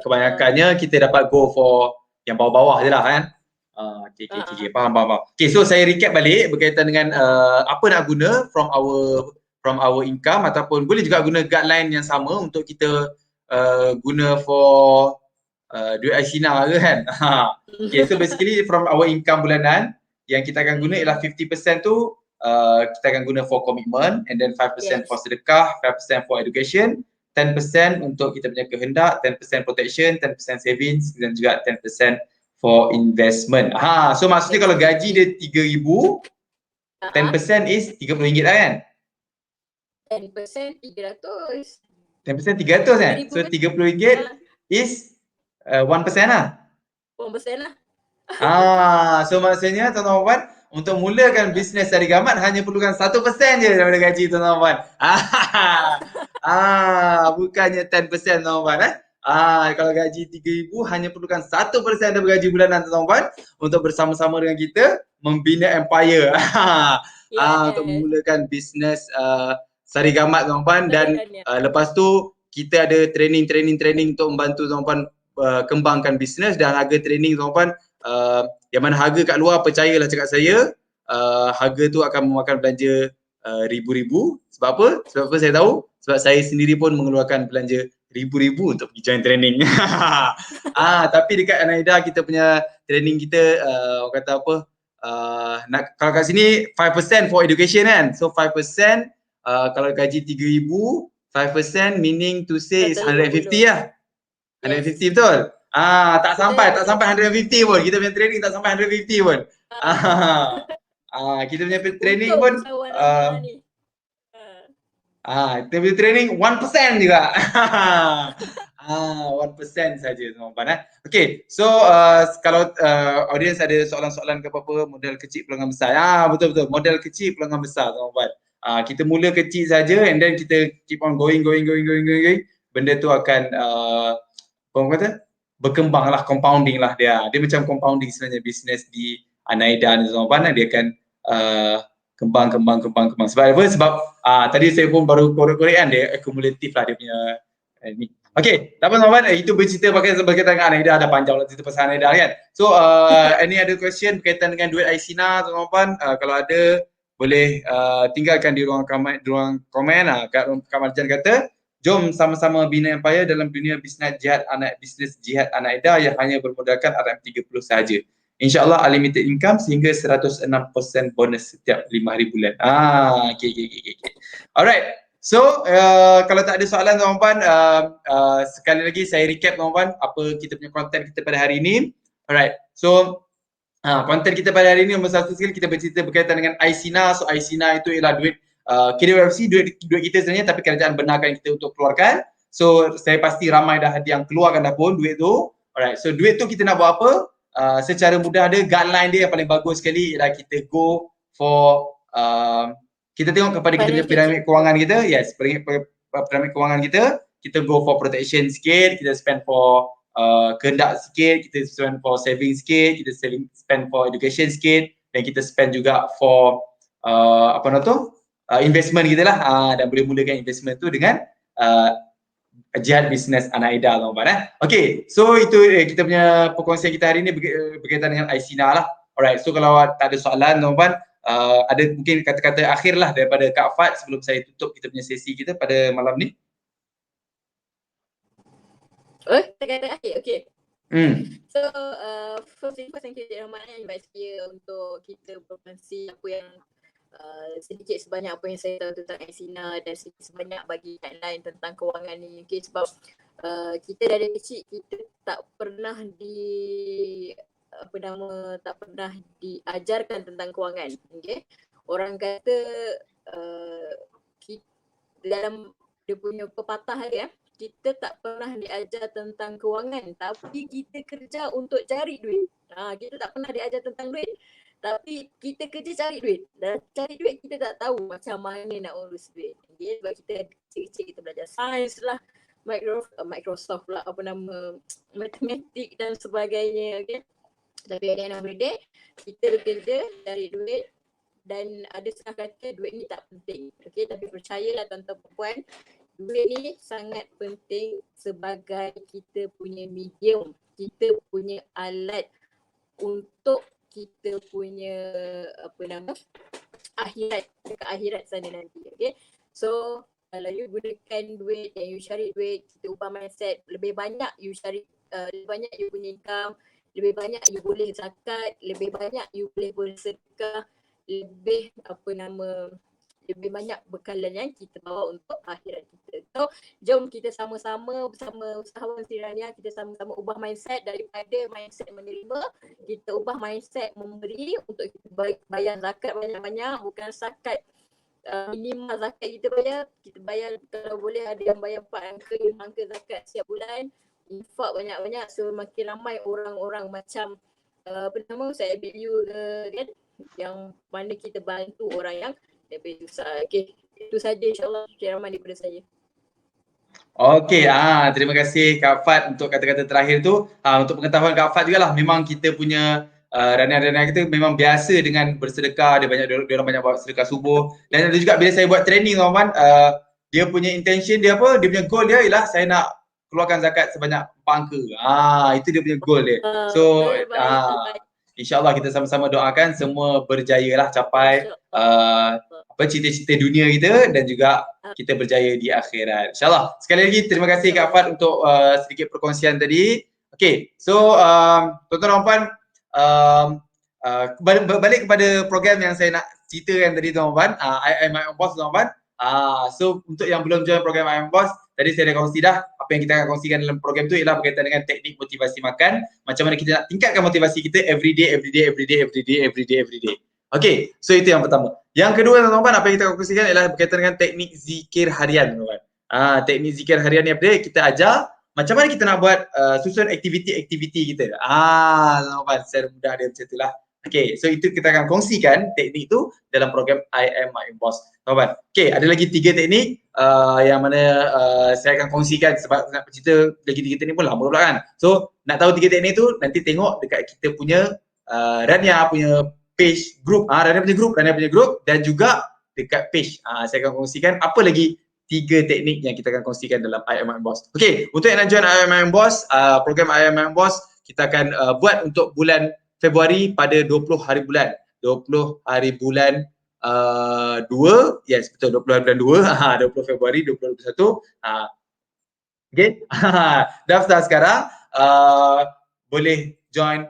kebanyakannya kita dapat go for yang bawah-bawah je lah kan. Okay, faham. Okay, so saya recap balik berkaitan dengan apa nak guna from our income, ataupun boleh juga guna guideline yang sama untuk kita guna for duit Aisina ke kan. Okay, so basically from our income bulanan yang kita akan guna ialah 50% tu kita akan guna for commitment, and then 5% for sedekah, 5% for education, 10% untuk kita punya kehendak, 10% protection, 10% savings, dan juga 10% for investment. So maksudnya kalau gaji dia 3,000, 10% is RM30 lah kan? 10% 300. 10% 300 kan? So RM30 is 1% lah. 1% lah. So maksudnya tuan-tuan puan, untuk mulakan bisnes Sari Gamat hanya perlukan 1% je daripada gaji tuan-tuan puan. Bukannya 10% tuan-tuan puan kalau gaji 3,000 hanya perlukan 1% daripada gaji bulanan tuan-tuan puan untuk bersama-sama dengan kita membina empire. Untuk memulakan bisnes Sari Gamat tuan-tuan puan, dan lepas tu kita ada training untuk membantu tuan-tuan puan kembangkan bisnes. Dan harga training tuan-tuan puan yang mana harga kat luar, percayalah cakap saya, harga tu akan memakan belanja ribu-ribu. Sebab apa? Saya tahu, sebab saya sendiri pun mengeluarkan belanja ribu-ribu untuk pergi join training. Tapi dekat Anaida kita punya training kita orang kata apa, kalau kat sini 5% for education kan. So 5% kalau gaji 3,000, 5% meaning to say is 150 lah. 150 betul? Tak sampai 150 pun. Kita punya training tak sampai 150 pun. Kita punya training pun kita punya training 1% juga. 1% saja teman-teman. Okay, so kalau audience ada soalan-soalan ke apa-apa, modal kecil peluang besar. Betul-betul, modal kecil peluang besar teman-teman. Kita mula kecil saja, and then kita keep on going. Benda tu akan orang kata berkembang lah, compounding lah dia. Dia macam compounding sebenarnya bisnes di Anaida ni teman-teman. Dia akan kembang. Sebab apa? Sebab tadi saya pun baru korek-korek kan, dia akumulatif lah dia punya ni. Okay, tak apa teman-teman, itu bercerita berkaitan dengan Anaida, ada panjang lah cerita pasal Anaida kan. So any other question berkaitan dengan duit Aisina teman-teman, kalau ada boleh tinggalkan di ruang komen. Kat Marjan kata, jom sama-sama bina empire dalam dunia bisnes jihad Anaida yang hanya bermodalkan RM30 sahaja. InsyaAllah unlimited income sehingga 106% bonus setiap 5 hari bulan. Okay. Alright. So, kalau tak ada soalan tuan-tuan, sekali lagi saya recap tuan-tuan apa kita punya konten kita pada hari ini. Alright. So, konten kita pada hari ini nombor satu sekali kita bercerita berkaitan dengan Aisina. So, Aisina itu ialah duit KWFC, duit kita sebenarnya, tapi kerajaan benarkan kita untuk keluarkan. So, saya pasti ramai dah yang keluarkan dah pun duit tu. Alright. So, duit tu kita nak buat apa? Secara mudah ada guideline dia yang paling bagus sekali ialah kita go for kita tengok kepada kita punya piramid kewangan kita. Yes, piramid kewangan kita go for protection sikit, kita spend for kehendak sikit, kita spend for saving sikit, kita spend for education sikit, dan kita spend juga for investment kita lah. Dan boleh mulakan investment tu dengan jihad bisnes Anaida tuan-tuan. Okay, so itu kita punya perkongsian kita hari ni berkaitan dengan Aisina lah. Alright, so kalau tak ada soalan tuan-tuan, ada mungkin kata-kata akhir lah daripada Kak Fat sebelum saya tutup kita punya sesi kita pada malam ni. Kata-kata akhir, okay. So, first thing first, thank you Cik Rahman yang invite saya untuk kita berkongsi apa yang sedikit sebanyak apa yang saya tahu tentang Ensina dan sedikit sebanyak bagi guideline tentang kewangan ni. Okay, sebab kita dari kecil kita tak pernah tak pernah diajarkan tentang kewangan. Okay, orang kata dalam dia punya pepatah dia, kita tak pernah diajar tentang kewangan tapi kita kerja untuk cari duit. Kita tak pernah diajar tentang duit tapi kita kerja cari duit. Dan cari duit kita tak tahu macam mana nak urus duit. Okay, sebab kita kecil-kecil kita belajar sains lah, Microsoft lah, matematik dan sebagainya. Okay, tapi at the end of the day kita bekerja cari duit. Dan ada setengah kata duit ni tak penting. Okay, tapi percayalah tuan-tuan perempuan, duit ni sangat penting sebagai kita punya medium, kita punya alat untuk kita punya akhirat sana nanti. Okay, so kalau you gunakan duit dan you cari duit, kita ubah mindset, lebih banyak you cari, lebih banyak you punya income, lebih banyak you boleh zakat, lebih banyak you boleh bersedekah, lebih lebih banyak bekalan yang kita bawa untuk akhirat kita. So, jom kita sama-sama bersama usahawan Sirania, kita sama-sama ubah mindset daripada mindset menerima, kita ubah mindset memberi untuk kita bayar zakat banyak-banyak, bukan zakat minimum zakat kita bayar kalau boleh ada yang bayar 4 angka, 5 angka zakat setiap bulan, infak banyak-banyak, so makin ramai orang-orang macam saya ambil you kan, yang mana kita bantu orang yang lebih susah. Okay, itu saja insyaAllah Cik Rahman daripada saya. Okay, terima kasih Kak Fat untuk kata-kata terakhir tu. Untuk pengetahuan Kak Fat jugalah, memang kita punya Rania-Rania kita memang biasa dengan bersedekah, dia orang banyak buat sedekah subuh. Dan ada juga bila saya buat training teman-teman, dia punya intention dia apa, dia punya goal dia ialah saya nak keluarkan zakat sebanyak 4 angka. Itu dia punya goal dia. So, InsyaAllah kita sama-sama doakan semua berjaya lah capai cita-cita dunia kita dan juga kita berjaya di akhirat. InsyaAllah. Sekali lagi terima kasih Kak Fat untuk sedikit perkongsian tadi. Okay, so tuan-tuan dan puan, balik kepada program yang saya nak ceritakan tadi tuan-tuan, I Am My Own Boss tuan-tuan. So untuk yang belum join program I Am Boss, tadi saya dah kongsi dah apa yang kita akan kongsikan dalam program tu ialah berkaitan dengan teknik motivasi makan, macam mana kita nak tingkatkan motivasi kita everyday. Okay, so itu yang pertama. Yang kedua teman-teman, apa yang kita akan kongsikan ialah berkaitan dengan teknik zikir harian teman-teman. Teknik zikir harian ni apa dia? Kita ajar macam mana kita nak buat susun aktiviti-aktiviti kita. Teman-teman, secara mudah dia macam itulah. Okay, so itu kita akan kongsikan teknik tu dalam program I Am My Own Boss. Teman-teman, okay, ada lagi 3 teknik yang mana saya akan kongsikan sebab nak bercerita lagi 3 teknik pun lama pula kan. So, nak tahu 3 teknik tu nanti tengok dekat kita punya Rania punya page group, Rania punya group dan juga dekat page. Saya akan kongsikan apa lagi 3 teknik yang kita akan kongsikan dalam I Am My Own Boss. Okay, untuk yang nak join I Am My Own Boss, program I Am My Own Boss kita akan buat untuk bulan Februari pada 20 hari bulan. 20 hari bulan 2, yes betul 20 hari bulan 2, 20 Februari 2021. Okay, daftar sekarang, boleh join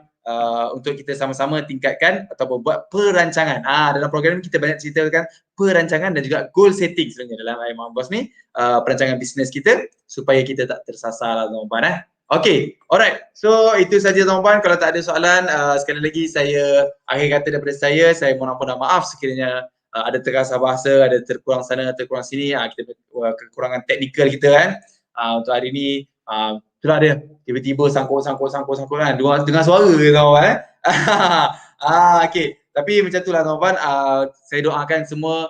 untuk kita sama-sama tingkatkan ataupun buat perancangan. Dalam program ni kita banyak ceritakan perancangan dan juga goal setting sebenarnya dalam I Am My Own Boss ni, perancangan bisnes kita supaya kita tak tersasar lah teman-teman. Okay, alright. So itu saja teman-teman. Kalau tak ada soalan, sekali lagi saya akhir kata daripada saya mohon ampun dan maaf sekiranya ada terkasar bahasa, ada terkurang sana, terkurang sini. Kita kekurangan teknikal kita kan. Untuk hari ni itulah dia, tiba-tiba sangkut kan, dengar suara ke teman-teman okay, tapi macam itulah teman-teman. Saya doakan semua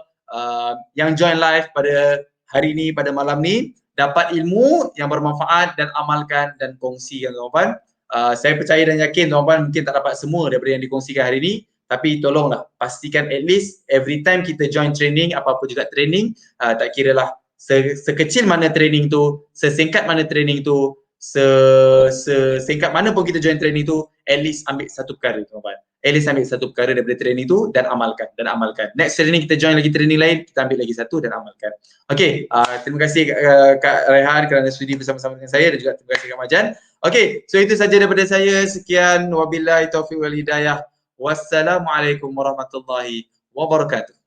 yang join live pada hari ni, pada malam ni, dapat ilmu yang bermanfaat dan amalkan dan kongsikan teman-teman. Saya percaya dan yakin teman-teman mungkin tak dapat semua daripada yang dikongsikan hari ni, tapi tolonglah pastikan at least every time kita join training, apa-apa juga training, tak kira lah sekecil mana training tu, sesingkat mana training tu, sesingkat mana pun kita join training tu, at least ambil 1 perkara teman-teman. at least ambil satu perkara daripada training tu dan amalkan. Next training kita join lagi training lain, kita ambil lagi satu dan amalkan. Okay, terima kasih Kak Rehan kerana sudi bersama-sama dengan saya, dan juga terima kasih Kak Majan. Okay, so itu saja daripada saya. Sekian, wabillahi taufiq wal hidayah. Wassalamualaikum warahmatullahi wabarakatuh.